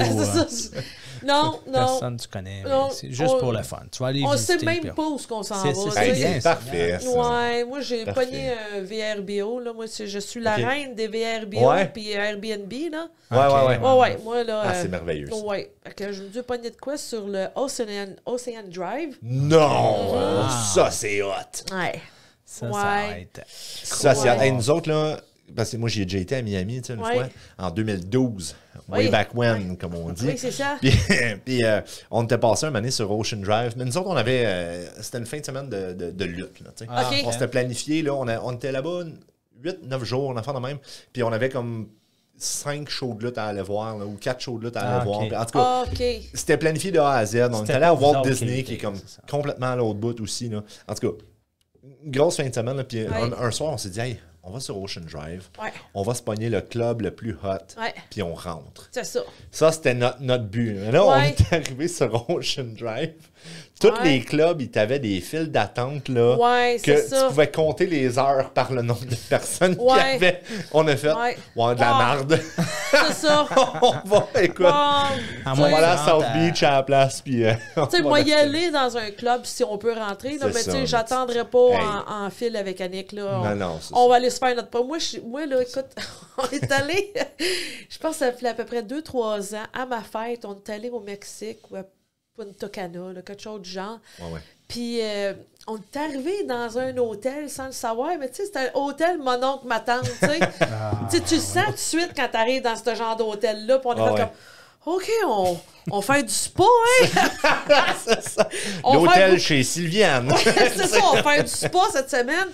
Non, non. personne que tu connais? Non, C'est juste on- pour le fun. Tu vas aller On visiter. sait même puis- pas où qu'on s'en C'est- va. c'est tu hey, sais. bien, c'est ça. parfait, ça. Ouais, moi j'ai Parfait. pogné un VRBO, là. Moi, je suis la Ok. reine des VRBO Ouais. puis Airbnb, là. Ouais, ouais, ouais. Ouais, ouais, moi, là. Ah, c'est merveilleux, ça. Ouais. Fait que je me dis pogner de quoi sur le Ocean Drive. Non! Ça, c'est hot! Ouais. Ça Ouais. va être... Ça, c'est hot. Ouais. Hey, nous autres, là, parce que moi, j'y ai déjà été à Miami, tu sais, une Ouais. fois, en 2012. Way Oui. back when, comme on dit. Oui, c'est ça. Puis on était passé un année sur Ocean Drive. Mais nous autres, on avait... c'était une fin de semaine de lutte, là, tu sais. Ah, OK. On s'était planifié, là. On était là-bas 8-9 jours, on a fait de même. Puis on avait comme 5 shows de lutte à aller voir, là, ou 4 shows de lutte à aller Ah, voir. ok. Puis en tout cas, OK. c'était planifié de A à Z. On C'était était allé à pas vous Walt autres Disney, qui qui est étiez, comme c'est ça. complètement à l'autre bout aussi, là. En tout cas, une grosse fin de semaine, là, puis Ouais. un soir, on s'est dit, hey, on va sur Ocean Drive, Ouais. on va se pogner le club le plus hot, Ouais. puis on rentre. C'est ça. Ça, c'était notre but. Mais là, on Ouais. est arrivé sur Ocean Drive. Tous Ouais. les clubs, ils t'avaient des files d'attente, là. Ouais, que c'est ça. tu pouvais compter les heures par le nombre de personnes qu'il y Ouais. avait. On a fait, Ouais. de la Ouais. marde. C'est ça. On va, écoute, Bon. À on moins va aller à que tu South rentres Beach à la place, puis on Tu sais, va moi, y rester. aller dans un club si on peut rentrer, là, C'est mais tu ça, sais, mais j'attendrai pas Hey. en file avec Annick, là. Non, non, c'est On ça. va aller se faire notre pas. Moi, là, écoute, on est allé, je pense que ça fait à peu près 2-3 ans, à ma fête, on est allé au Mexique ou à Punta Cana, là, quelque chose du genre. Ouais, ouais. Puis, on est arrivé dans un hôtel sans le savoir, mais tu sais, c'était un hôtel mon oncle, ma tante, tu sais. Tu sais, tu le sens tout de suite quand tu arrives dans ce genre d'hôtel-là, puis on est Ah fait ouais. comme, OK, on fait du spa, hein? C'est ça. On L'hôtel fait- chez Sylviane. C'est ça, on fait du spa cette semaine.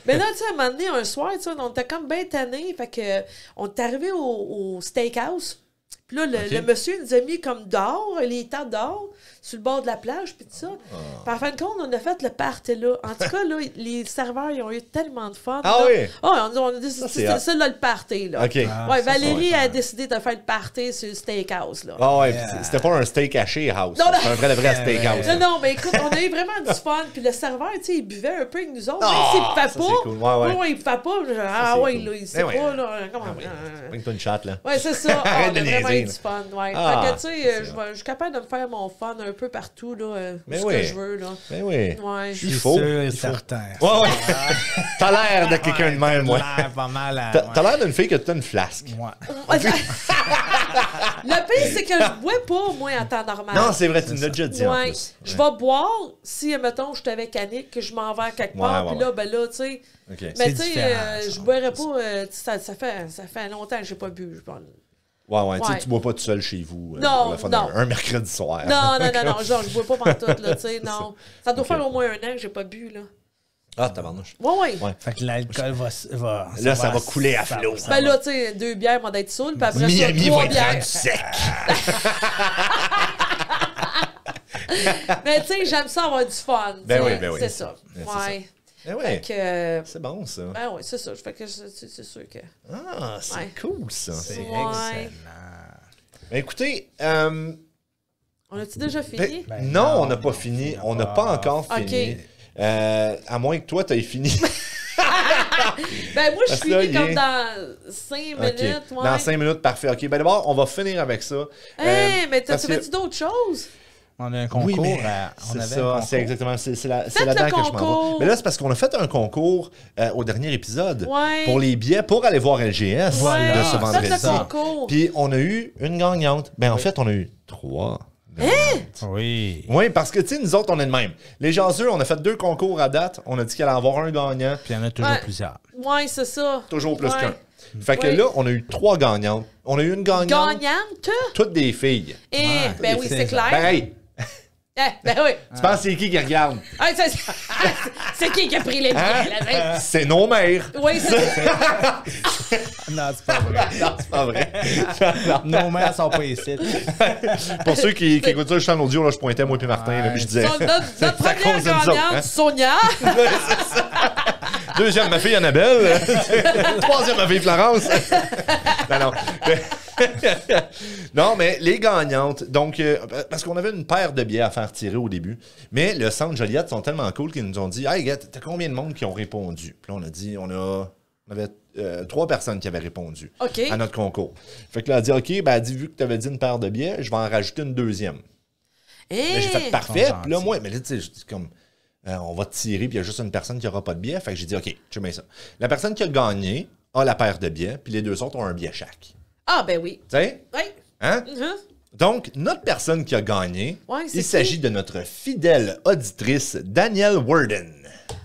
Mais là, tu sais, à un moment donné, un soir, tu sais, on était comme bien tannés. Fait que, on est arrivé au steakhouse. Puis là, le monsieur nous a mis comme dehors, les tables dehors, sur le bord de la plage, puis tout ça. Puis en fin de compte, on a fait le party là. En tout cas, là, les serveurs, ils ont eu tellement de fun. Ah là. oui? On a décidé, c'est c'était hot. ça, là, le party, là. OK. Ouais, Valérie a décidé de faire le party sur le steakhouse, là. Ah ouais, puis c'était pas un steak haché house. Non, non. C'était un vrai steakhouse. Non, non, mais écoute, on a eu vraiment du fun. Puis le serveur, tu sais, il buvait un peu avec nous autres. Ah, Même s'il ne ça, fait c'est pas. cool. Ouais, ouais. il ne fait pas. Ah, c'est ouais, cool. là, il sait Eh ouais. pas, là. Comment. Prends-toi une chatte, là. Ouais, c'est ça. Arrête On de a vraiment niaiser, eu du là. fun. Ouais. Ah, fait que, tu sais, c'est je suis capable de me faire mon fun un peu partout, là, Mais où ce oui. que je veux, là. Ben oui. Ouais. Il faut. sûr et Il faut. certain. Ouais, ouais. T'as l'air de quelqu'un de même, ouais. T'as l'air pas mal à... T'as l'air d'une fille que t'as une flasque. Ouais. Le pire, c'est que je bois pas, moi, en temps normal. Non, c'est vrai, tu nous l'as déjà dit en Ouais. plus. Je vais boire si, mettons, je suis avec Annick, que je m'en vais à quelque part, Ouais, puis ouais, là, ben là, tu sais. OK. Mais C'est tu sais, différent, ça. je boirais pas. Ça fait longtemps que j'ai pas bu. Je pense. Ouais, tu sais, Ouais. tu bois pas tout seul chez vous. Non, pour le fun, non. un mercredi soir. Non, genre, je bois pas pantoute, là, tu sais, non. Ça doit Ok. faire au moins 1 an que j'ai pas bu, là. Ah, tabarnouche. Ouais. Ouais. Fait que l'alcool va... Là, ça va couler à flot. Ben là, tu sais, 2 bières, m'en d'être saoul, puis après Miami ça, 3 va être rendu bières. sec. Mais tu sais, j'aime ça avoir du fun. Ben tu sais, oui, ben oui. C'est ça. Ben, c'est Ouais. Eh ouais, Fait que, c'est bon, ça. ben oui, c'est ça. Fait que c'est sûr que. Ah, c'est Ouais. cool, ça. C'est Ouais. excellent. Ben, écoutez, On a-tu déjà fini? ben, non, on n'a pas fini. On n'a pas encore Ok. fini. À moins que toi, tu aies fini. Ben moi, je Parce que là, finis il comme est- dans 5 OK. minutes. Ouais. Dans 5 minutes, parfait. OK, ben d'abord, on va finir avec ça. Mais parce t'as-tu que- d'autres choses? On a un concours. Oui, mais on c'est avait un ça, concours. c'est exactement, c'est Faites là-dedans le que je m'en concours. vais. Mais là, c'est parce qu'on a fait un concours au dernier épisode Ouais. pour les billets pour aller voir LGS Ouais. de ce Faites vendredi. le concours. Puis on a eu une gagnante. Ben en fait, on a eu 3 Oui. Oui, parce que, tu sais, nous autres, on est de même. Les jaseux, on a fait 2 concours à date. On a dit qu'il allait avoir un gagnant. Puis il y en a toujours Ouais. plusieurs. Ouais, c'est ça. Toujours plus Ouais. qu'un. Fait que Oui. là, on a eu 3 gagnantes. On a eu une gagnante. Gagnante? Toutes des filles. Ben oui, c'est clair. Ben, hey, Ben oui. tu penses c'est qui regarde? Hey, c'est qui a pris les billets, là? C'est nos mères. Oui, c'est Non, c'est pas vrai. Non, c'est pas vrai. Nos mères sont pas ici. Pour ceux qui écoutent ça, je suis en audio, là, je pointais moi et Martin, là, puis je disais. notre C'est à première cause de nous autres, gagnante, hein? Sonia. Deuxième, ma fille Annabelle. Troisième, ma fille Florence. Non. Non, mais les gagnantes, donc, parce qu'on avait une paire de billets à faire tirer au début, mais le Centre Joliette sont tellement cool qu'ils nous ont dit « Hey, gars, t'as combien de monde qui ont répondu? » Puis là, on a dit, on avait 3 personnes qui avaient répondu OK. à notre concours. Fait que là, elle a dit « OK, ben, elle dit, vu que t'avais dit une paire de billets, je vais en rajouter une deuxième. » Là, j'ai fait « Parfait. » Puis là, moi, mais là, tu sais, je dis comme... on va tirer, puis il y a juste une personne qui n'aura pas de billet. Fait que j'ai dit, OK, je mets ça. La personne qui a gagné a la paire de billets, puis les 2 autres ont un billet chaque. Ah, ben oui. Tu sais? Oui. Hein? Mhm. Donc, notre personne qui a gagné, Ouais, c'est il qui? s'agit de notre fidèle auditrice, Danielle Worden,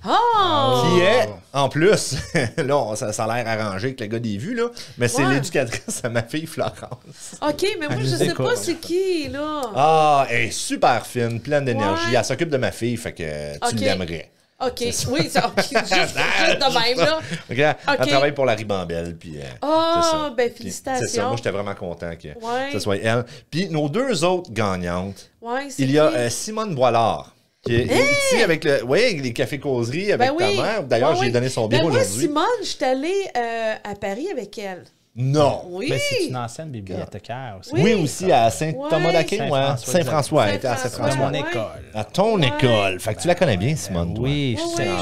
Oh! qui est, en plus, là, ça a l'air arrangé avec le gars des vues, là, mais c'est Ouais. l'éducatrice à ma fille Florence. OK, mais moi, je sais pas c'est qui, là. Ah, elle est super fine, pleine d'énergie. Ouais. Elle s'occupe de ma fille, fait que tu OK. l'aimerais. OK, oui, ça, OK, juste de même, là. OK, elle OK. travaille pour la Ribambelle, puis Ah, c'est ça. ben, Puis, félicitations. c'est ça, moi, j'étais vraiment content que Ouais. ce soit elle. Puis nos 2 autres gagnantes, Ouais, c'est il y a qui? Simone Boilard, qui est ici avec les cafés-causeries avec Ben ta oui. mère. D'ailleurs, Ouais, j'ai oui. donné son Ben bureau moi, aujourd'hui. Simone, je suis allée à Paris avec elle. Non. Oui. Mais c'est une ancienne bibliothécaire aussi. Oui, aussi à Saint-Thomas-d'Aquin, Ouais. ouais. Saint-François, elle était à Saint-François. De Saint-François. mon Ouais. école. À ton Ouais. école. Fait que tu la connais bien, Simone, toi. Oui, Ouais, je ouais. suis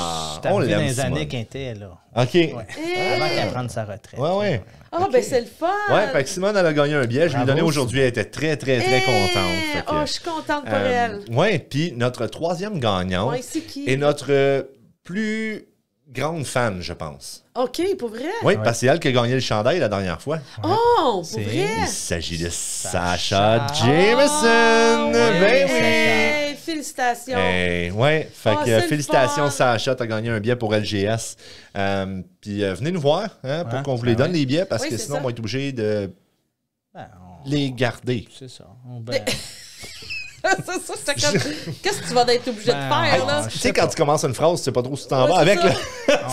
on arrivé l'aime, dans les Simone. années qu'elle était là. OK. Ouais. Eh. Avant qu'elle prenne sa retraite. Ouais. Ah, ben, c'est le fun. Ouais, fait que Simone, elle a gagné un billet. Je lui ai Bravo, donné aujourd'hui. Elle était très, très, très Eh. contente. Fait que, Oh, je suis contente pour elle. Ouais, puis notre 3e gagnante Ouais, c'est qui? est notre plus grande fan, je pense. OK, pour vrai? Oui, parce que c'est elle qui a gagné le chandail la dernière fois. Oh, pour C'est- vrai? Il s'agit de Sacha Jameson. Ben oui. Hey, félicitations. Hey, ouais, fait Oh, que c'est le félicitations fun. Sacha, t'as gagné un billet pour LGS. Puis venez nous voir hein, pour Ouais, qu'on vous ben les donne ouais. les billets parce Oui, que c'est sinon ça. on va être obligé de Ben, les garder. c'est ça. Ben, C'est ça, c'est comme... Qu'est-ce que tu vas être obligé de Ben, faire, là? Tu sais, quand tu commences une phrase, tu sais pas trop si tu t'en Ouais, vas c'est avec. ça. Là.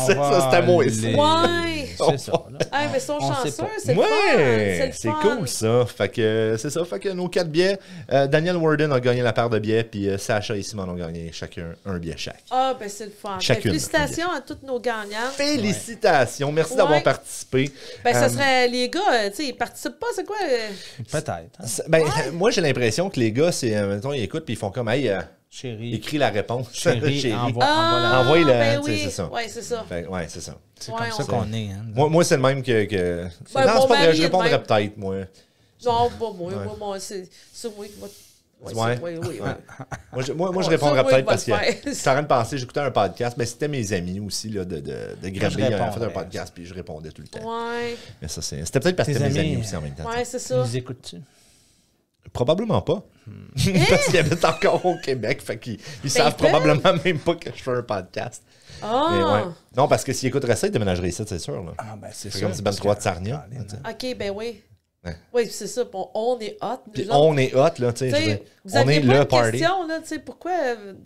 C'est ça, c'est à moi. ça. Ouais. C'est ça. Là. Ah, mais ils sont On sait chanceux, pas. c'est le fun. Ouais, C'est c'est le fun. cool ça. Fait que c'est ça. Fait que nos 4 billets, Daniel Worden a gagné la paire de billets, puis Sacha et Simon ont gagné chacun un billet chaque. Ah, ben c'est le fun. Chacune. Félicitations à toutes nos gagnantes. Félicitations, merci Ouais. d'avoir participé. Ben, ça Euh, serait les gars, tu sais, ils participent pas, c'est quoi? Peut-être. Hein? Ben, moi, j'ai l'impression que les gars, c'est, mettons, ils écoutent puis ils font comme, hey, Chérie. écris la réponse. Chérie, Chérie. envoie la... Envoie-le, ben tu sais, oui. c'est ça. Ouais, c'est ça. Fait, ouais, c'est ça. C'est Ouais, comme ça on- qu'on est. Hein? Moi, c'est le même que. Ben, non, mon c'est pas vrai, mari je est répondrais de même. peut-être, moi. Non, pas moi, c'est moi qui va... Ouais. Oui, oui, Ouais. Moi, je Ouais, répondrais ça, oui, peut-être il va parce que le faire. j'étais en train de penser, j'écoutais un podcast, mais c'était mes amis aussi, là, de Granby, ils ont fait un répondrais. podcast, puis je répondais tout le temps. Ouais, Mais ça, c'était peut-être parce que Tes c'était mes amis, amis aussi en même temps. ouais, c'est Tu ça. nous écoutes-tu? Probablement pas. Parce qu'ils habitent encore au Québec, fait qu'ils savent peuvent. probablement même pas que je fais un podcast. Mais ouais. Ah! Non, parce que s'ils écouteraient ça, ils déménageraient ici, c'est sûr. Là. Ah, ben c'est C'est sûr. comme du Ben 3 de Sarnia. OK, ben oui. Ouais. Oui, c'est ça. On est hot. Puis nous autres. on est hot, là, tu sais. Tu je veux sais, dire, vous on aviez est pas le une party. question, là, tu sais, pourquoi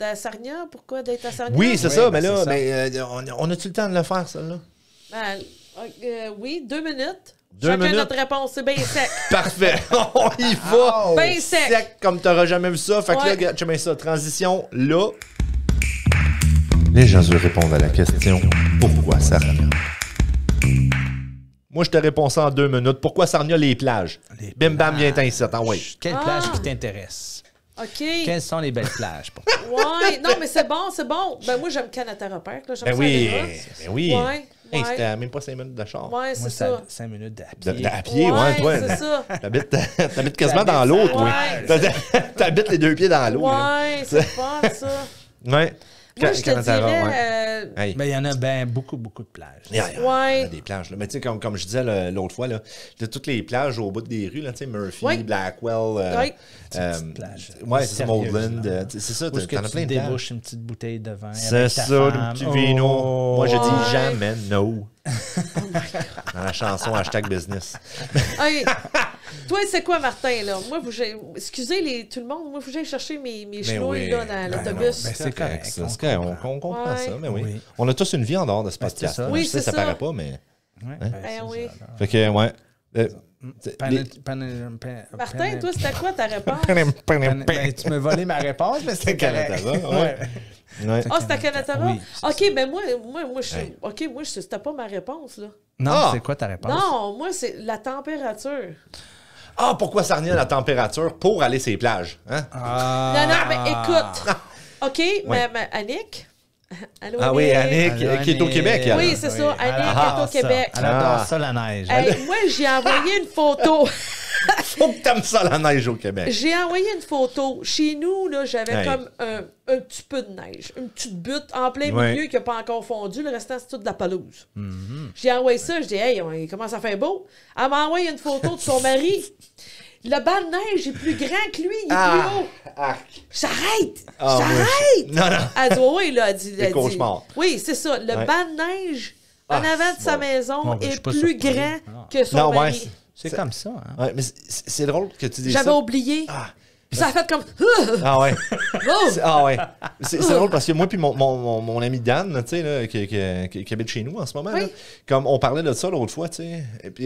à Sarnia? Pourquoi d'être à Sarnia? Oui, c'est Oui, ça, ben, mais là, c'est ça. mais, on a-tu le temps de le faire, ça, là? Ben, oui, 2 minutes. 2 Chacun minutes. notre réponse, c'est bien sec. Parfait! On y va! Ben sec. Comme t'auras jamais vu ça. Fait que là, Ouais. regarde, tu mets ça. Transition, là. Les gens répondent à la question « Pourquoi Sarnia? » Moi, je te réponds ça en 2 minutes. Pourquoi Sarnia, les plages? Les Bim bam, viens plages. t'incite. Ah ouais. Quelle Ah. plage qui t'intéresse? OK. Quelles sont les belles plages pour Ouais, non, mais c'est bon, c'est bon. Ben, moi, j'aime Canada Repère, là. J'aime Ben ça oui, aller ben oui. là. Ouais, Hey, ouais. c'était même pas 5 minutes de char. Ouais, c'est moi, ça. 5 minutes à De- pied. à pied, ouais, toi. c'est ça. T'habites quasiment dans l'eau, toi. Ouais. T'habites les 2 pieds dans l'eau. là. Ouais, c'est fun, ça. Ouais. Moi, je te Canatara, dirais... ouais. Hey. Mais il y en a beaucoup de plages. Il y a Ouais. des plages. Là. Mais tu sais, comme je disais l'autre fois, là, de toutes les plages au bout des rues, là, tu sais, Murphy, Ouais. Blackwell, Ouais. Petites plages. ouais, c'est ça, Sérieuses, Maudland, là. c'est ça, Où est-ce que t'en as tu plein de plages. débouches une petite bouteille de vin C'est avec ta ça, le femme. petit vino. Oh. Moi, je Ouais. dis jamais no. Dans la chanson #business. Hey, toi, c'est quoi, Martin, là? Moi, excusez tout le monde, moi, il faut que j'aille chercher mes chenouilles, là, dans l'autobus. ben, c'est correct. Ça, c'est correct, on comprend Ouais. ça, mais oui. Oui. On a tous une vie en dehors de ce Ben, c'est podcast. ça. Oui, Je sais, c'est ça ça. paraît pas, mais... Ouais, Ben c'est oui. ça, là. Fait que, ouais. Martin, toi, c'était quoi ta réponse? Ben, tu m'as volé ma réponse, mais c'était correct. Canatara, ouais. Ouais. Ah, c'était Canatara? Oui, OK, mais moi, Hey. c'était pas ma réponse, là. Non, Ah! c'est quoi ta réponse? Non, moi, c'est la température. Ah, pourquoi ça revient à la température pour aller sur les plages? Hein? Non, non, mais écoute. OK, mais Annick? Allô, Ah oui, Annick, Allô, qui est au Annick. Québec. elle. Oui, c'est ça. Elle Annick adore est au ça. Québec. Elle adore Ah. ça, la neige. Hey, moi, j'ai envoyé une photo. Faut que t'aimes ça, la neige au Québec. J'ai envoyé une photo. Chez nous, là, j'avais Hey. comme un petit peu de neige. Une petite butte en plein Ouais. milieu qui n'a pas encore fondu. Le restant, c'est tout de la pelouse. Mm-hmm. J'ai envoyé ça. Je dis, hey, il commence à faire beau. Elle m'a envoyé une photo de son mari. Le banc de neige est plus grand que lui. Il est plus haut. J'arrête! Ah, J'arrête! Non, non. Elle dit, oui, là, elle dit. Des cauchemars. Oui, c'est ça. Le Ouais. banc de neige en Ah, avant de sa bon. maison Bon, ben, je est suis pas plus surpris. grand Ah. que son Non, ouais. mari. C'est comme ça. Hein? Ouais, mais c'est drôle que tu dises J'avais ça. oublié. Ah. Puis ça a fait comme. Ah ouais. Oh! Ah ouais. C'est drôle parce que moi puis mon ami Dan, là, tu sais, là, qui habite chez nous en ce moment, Oui. là, comme on parlait de ça l'autre fois, tu sais, et puis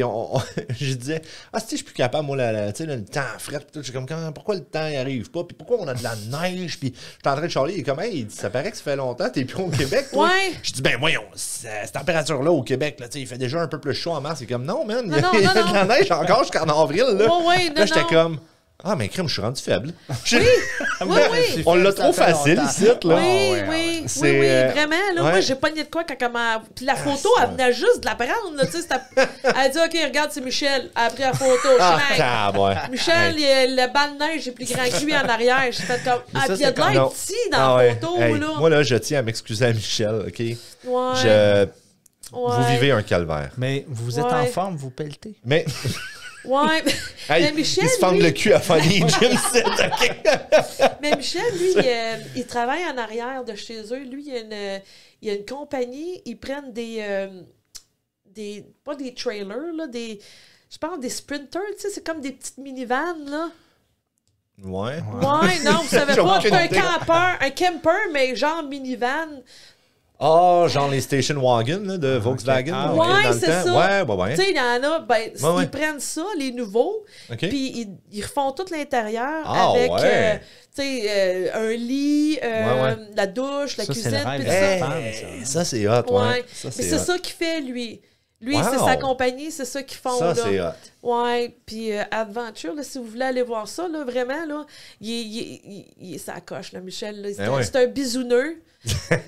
je disais, ah, tu sais, je suis plus capable, moi, tu sais, le temps fret, puis tout, j'ai comme, pourquoi le temps il arrive pas, puis pourquoi on a de la neige, puis je suis en train de charler, il est comme, hey, ça paraît que ça fait longtemps, t'es plus au Québec, toi. Ouais. Je dis, ben voyons, cette température-là au Québec, là, tu sais, il fait déjà un peu plus chaud en mars, c'est comme, non, man, il y a, Non, il y a non, de la neige encore jusqu'en avril, là. Ouais, ouais, non, Là, j'étais non. comme, ah, mais crème, je suis rendu faible. Oui, oui. On l'a trop facile ici, là. Oui, oui, oui, C'est, oui, vraiment. Là, ouais. moi, j'ai pogné de quoi quand elle m'a. Puis la photo, elle venait juste de la prendre. Là, tu sais, elle a dit, OK, regarde, c'est Michel. Elle a pris la photo. Ah, Je suis like, ouais. Michel, le banc de neige est plus grand que lui en arrière. J'ai fait comme. Mais Ah, ça, puis il y a c'est de l'air Non. petit dans Ah la ouais. photo, Hey, là. moi, là, je tiens à m'excuser à Michel, OK? Ouais. Vous Ouais. vivez un calvaire. Mais vous êtes Ouais. en forme, vous pelletez. Mais, Ouais. hey, Mais Michel, il se fend lui- le cul à Funny Jim, c'est OK? Mais Michel, lui, il travaille en arrière de chez eux. Lui, il y a une compagnie. Ils prennent des pas des trailers, là, je pense des sprinters, tu sais, c'est comme des petites minivans, là. Ouais. Ouais, non, vous savez J'ai pas, aucune c'est idée. un camper, mais genre minivan. Ah, genre les station wagon là, de Volkswagen. Ah, là, ouais, dans le c'est temps. ça. Ouais. Tu sais, il y en a, ben, ouais. ils prennent ça, les nouveaux, OK. puis ils refont tout l'intérieur Ah, avec, ouais. tu sais, un lit, Ouais. la douche, la Ça, c'est cuisine, le rêve puis de ça. sa Hey, femme, ça, c'est hot, ouais. Ouais. Ça, Mais c'est hot. ça qu'il fait, lui. Lui, Wow. c'est sa compagnie, c'est ça qu'ils font. Ça, là. c'est hot. Ouais, puis Adventure, là, si vous voulez aller voir ça, là, vraiment, là, il est sa coche, là, Michel. Là. Ben ouais. C'est un bisouneux.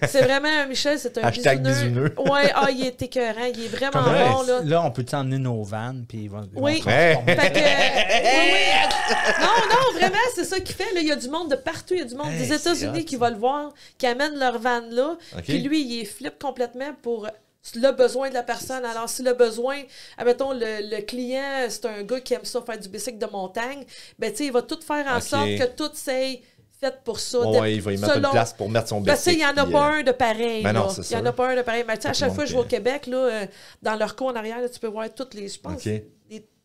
C'est vraiment, Michel, c'est un Hashtag bisouneux. bisouneux. Ouais, il est écœurant, il est vraiment Ouais. bon, là. Là, on peut t'emmener nos vannes, puis ils vont Oui. se transformer. Fait que, oui. Non, vraiment, c'est ça qu'il fait. Là. Il y a du monde de partout. Il y a du monde Hey, des c'est États-Unis hot, qui va le voir, qui amène leur van là. OK. Puis lui, il est flip complètement pour le besoin de la personne. Alors, si le besoin, admettons, le client, c'est un gars qui aime ça faire du bicycle de montagne, ben, tu sais, il va tout faire en OK. sorte que tout c'est fait pour ça. Ouais, il va y mettre une Selon- place pour mettre son Parce qu'il bicycle. n'y en a puis, pas un de pareil. Ben non, là. c'est Il n'y en sûr. a pas un de pareil. Mais tu sais, à Tout chaque le fois que je vais monde au Québec, là, dans leur cours en arrière, là, tu peux voir toutes les. Je pense. OK.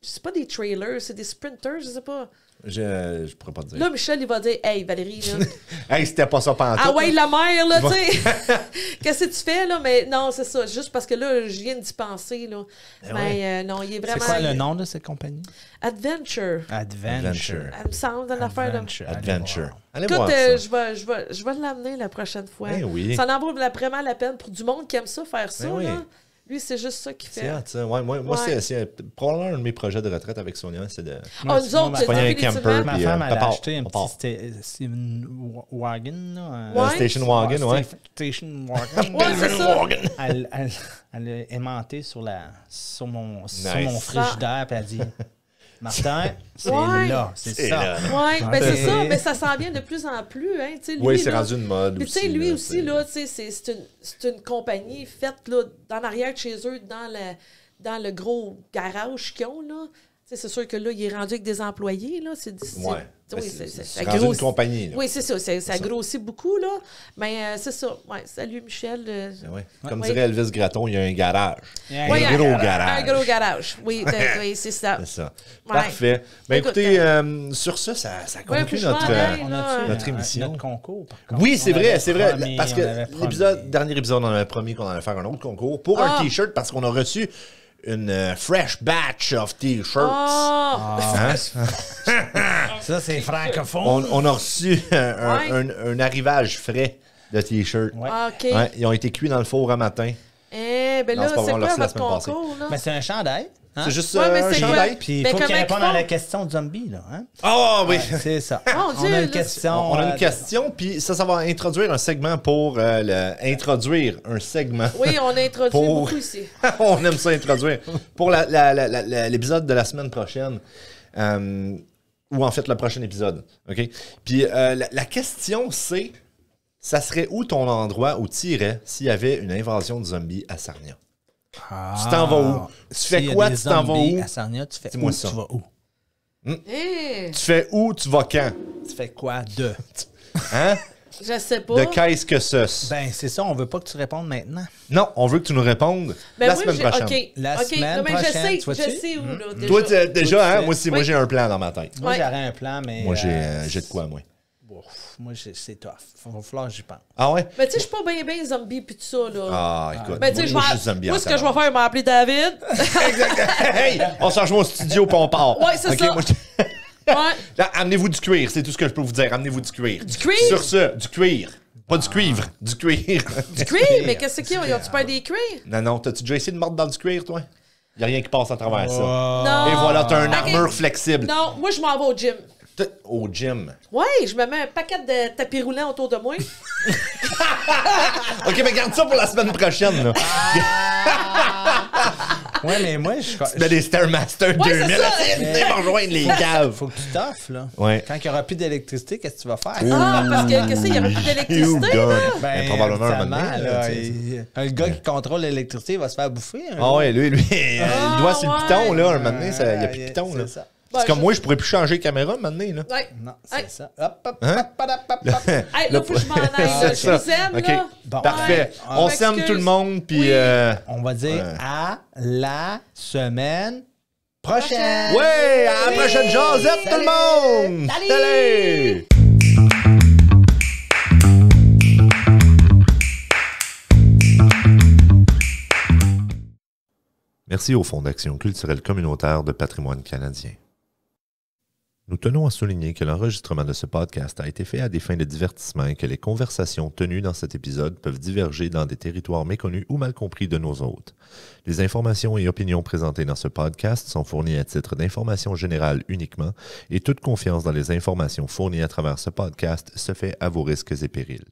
C'est pas des trailers, c'est des sprinters, je sais pas. Je pourrais pas te dire. Là, Michel, il va dire, hey, Valérie, là. Hey, c'était pas ça pantoute. Ah ouais, là. la mère, là, tu sais. Qu'est-ce que tu fais, là? Mais non, c'est ça. Juste parce que là, je viens d'y penser, là. Mais non, il est C'est vraiment. quoi le nom de cette compagnie? Adventure. Adventure. Elle me semble une affaire de. Adventure. Allez Adventure. voir. Allez Écoute, voir ça. je vais l'amener la prochaine fois. Ben oui. Ça en vaut vraiment la peine pour du monde qui aime ça, faire ça, Ben oui. là. Lui, c'est juste ça qu'il C'est fait. hot, ça. Ouais, moi Ouais. c'est probablement un de mes projets de retraite avec Sonia, c'est de... Ah, nous autres, Pogner un définitivement. camper. Ma Puis, femme, elle a papa, acheté un papa. petit c'est une wagon, là. Ouais. Station Wagon, ouais. Station Wagon. Ouais, c'est ça. Elle a aimanté sur mon frigidaire, puis elle dit Martin, c'est Ouais. là, c'est C'est ça. là. Ouais, ben c'est Ouais. ça, mais ça s'en vient de plus en plus, hein, tu sais, lui, Oui, c'est là. rendu une mode Puis tu sais, aussi, lui là, aussi, c'est- là, tu sais, c'est une compagnie faite, là, dans l'arrière de chez eux, dans le gros garage qu'ils ont, là. Tu sais, c'est sûr que là, il est rendu avec des employés, là. Ouais. Oui, C'est rendu une compagnie, là. Oui, c'est ça. Ça grossit beaucoup, là. Mais c'est ça. Ouais, salut, Michel. Ouais. Comme Ouais. dirait Elvis Gratton, il y a un garage. Oui, Un gros garage. Un gros garage. Oui, oui, c'est ça. C'est ça. Ouais. Parfait. Ben, Écoute, écoutez, sur ça, ça Ouais, conclut puis je m'en notre... aille, On là. a-tu Notre émission. notre concours, par contre? Oui, c'est On vrai, avait c'est vrai. promis, Parce on que avait promis. dernier épisode, on avait promis qu'on allait faire un autre concours pour Ah. un T-shirt parce qu'on a reçu une fresh batch of T-shirts. Ah! Hein? Ça, c'est francophone. On a reçu un arrivage frais de T-shirts. Ouais. Ah, OK. Ouais, ils ont été cuits dans le four à matin. Eh, ben Non, là, c'est pas c'est vrai, on l'a quoi reçu la votre semaine passée. concours, là? Mais c'est un chandail. Hein? C'est juste Ouais, mais un c'est quoi? chandail. Puis il Ben, faut qu'il comment réponde qu'ils à la font? question zombie, là. Hein? Ah oui! C'est ça. Mon Dieu, on a là, une question. On a une question, puis ça va introduire un segment pour introduire un segment. Oui, on a introduit Pour- beaucoup ici. On aime ça introduire. Pour l'épisode de la semaine prochaine, ou en fait le prochain épisode. OK? Puis la question, c'est, ça serait où ton endroit où tu irais s'il y avait une invasion de zombies à Sarnia? Tu t'en vas où? Tu fais S'il y a quoi? des Tu t'en vas zombies où? À Sarnia, tu fais Dis-moi où? ça. Tu vas où? Eh, Tu fais où? Tu vas quand? Tu fais quoi de? Hein? je sais pas. De qu'est-ce que ce? Ben, c'est ça, on veut pas que tu répondes maintenant. Non, on veut que tu nous répondes Ben la oui, semaine prochaine. OK. La OK, semaine non, mais prochaine, tu je vois-tu? sais où, là, déjà. Toi, déjà, hein? fais- Moi aussi, moi Oui. j'ai un plan dans ma tête. Moi, Ouais. j'aurais un plan, mais. Moi, j'ai de quoi, moi? Ouf, moi, c'est tough. Va falloir que j'y pense. Ah ouais? Mais tu sais, je suis pas bien zombie pis tout ça, là. Ah, écoute. Ben, tu sais, moi, je je vais. suis zombie Moi, en ce que je vais tabarnak. faire, m'appeler David. Hey! On change mon studio puis on part. Ouais, c'est OK, ça. moi, Ouais. Là, amenez-vous du cuir, c'est tout ce que je peux vous dire. Amenez-vous du cuir. Du cuir? Sur ce, du cuir. Pas du cuivre, du cuir. Du cuir? Mais qu'est-ce qu'il y a? Ont-tu pas des cuirs? Non, non, t'as-tu déjà essayé de mordre dans du cuir, toi? Y a rien qui passe à travers ça. Non. Et voilà, t'as une Ok. armure flexible. Non, moi, je m'en vais au gym. Au gym. Ouais, je me mets un paquet de tapis roulants autour de moi. OK, mais garde ça pour la semaine prochaine, là. Ouais, mais moi, je. Tu mets des Stairmaster Ouais, 2000. c'est ça. Venez me rejoindre les caves. Faut que tu t'offres, là. Ouais. Quand il n'y aura plus d'électricité, qu'est-ce que tu vas faire? Ah, parce que, qu'est-ce qu'il y aurait plus You d'électricité, done. là? Ben, probablement un moment évidemment, donné, là, tu sais, un gars qui contrôle l'électricité va se faire bouffer. un Ah jour. ouais, lui, le doigt sur le ouais. piton, là, un moment donné, il n'y a plus de piton, C'est là. ça. Ben, C'est comme moi, je pourrais plus changer de caméra, un moment donné, là. Ouais. Non, Hey. c'est ça. Hop, hop, Hein? hop, hop, hop, hop. Hey, là, faut que je m'en aille, là. C'est Je ça. vous aime, OK. là. Bon. Parfait. Ouais. On Je s'aime m'excuse. tout le monde, puis... Oui. On va dire Ouais. à la semaine prochaine. Ouais, à la prochaine jasette, tout le monde! Salut! Salut! Merci au Fonds d'action culturelle communautaire de patrimoine canadien. Nous tenons à souligner que l'enregistrement de ce podcast a été fait à des fins de divertissement et que les conversations tenues dans cet épisode peuvent diverger dans des territoires méconnus ou mal compris de nos hôtes. Les informations et opinions présentées dans ce podcast sont fournies à titre d'information générale uniquement et toute confiance dans les informations fournies à travers ce podcast se fait à vos risques et périls.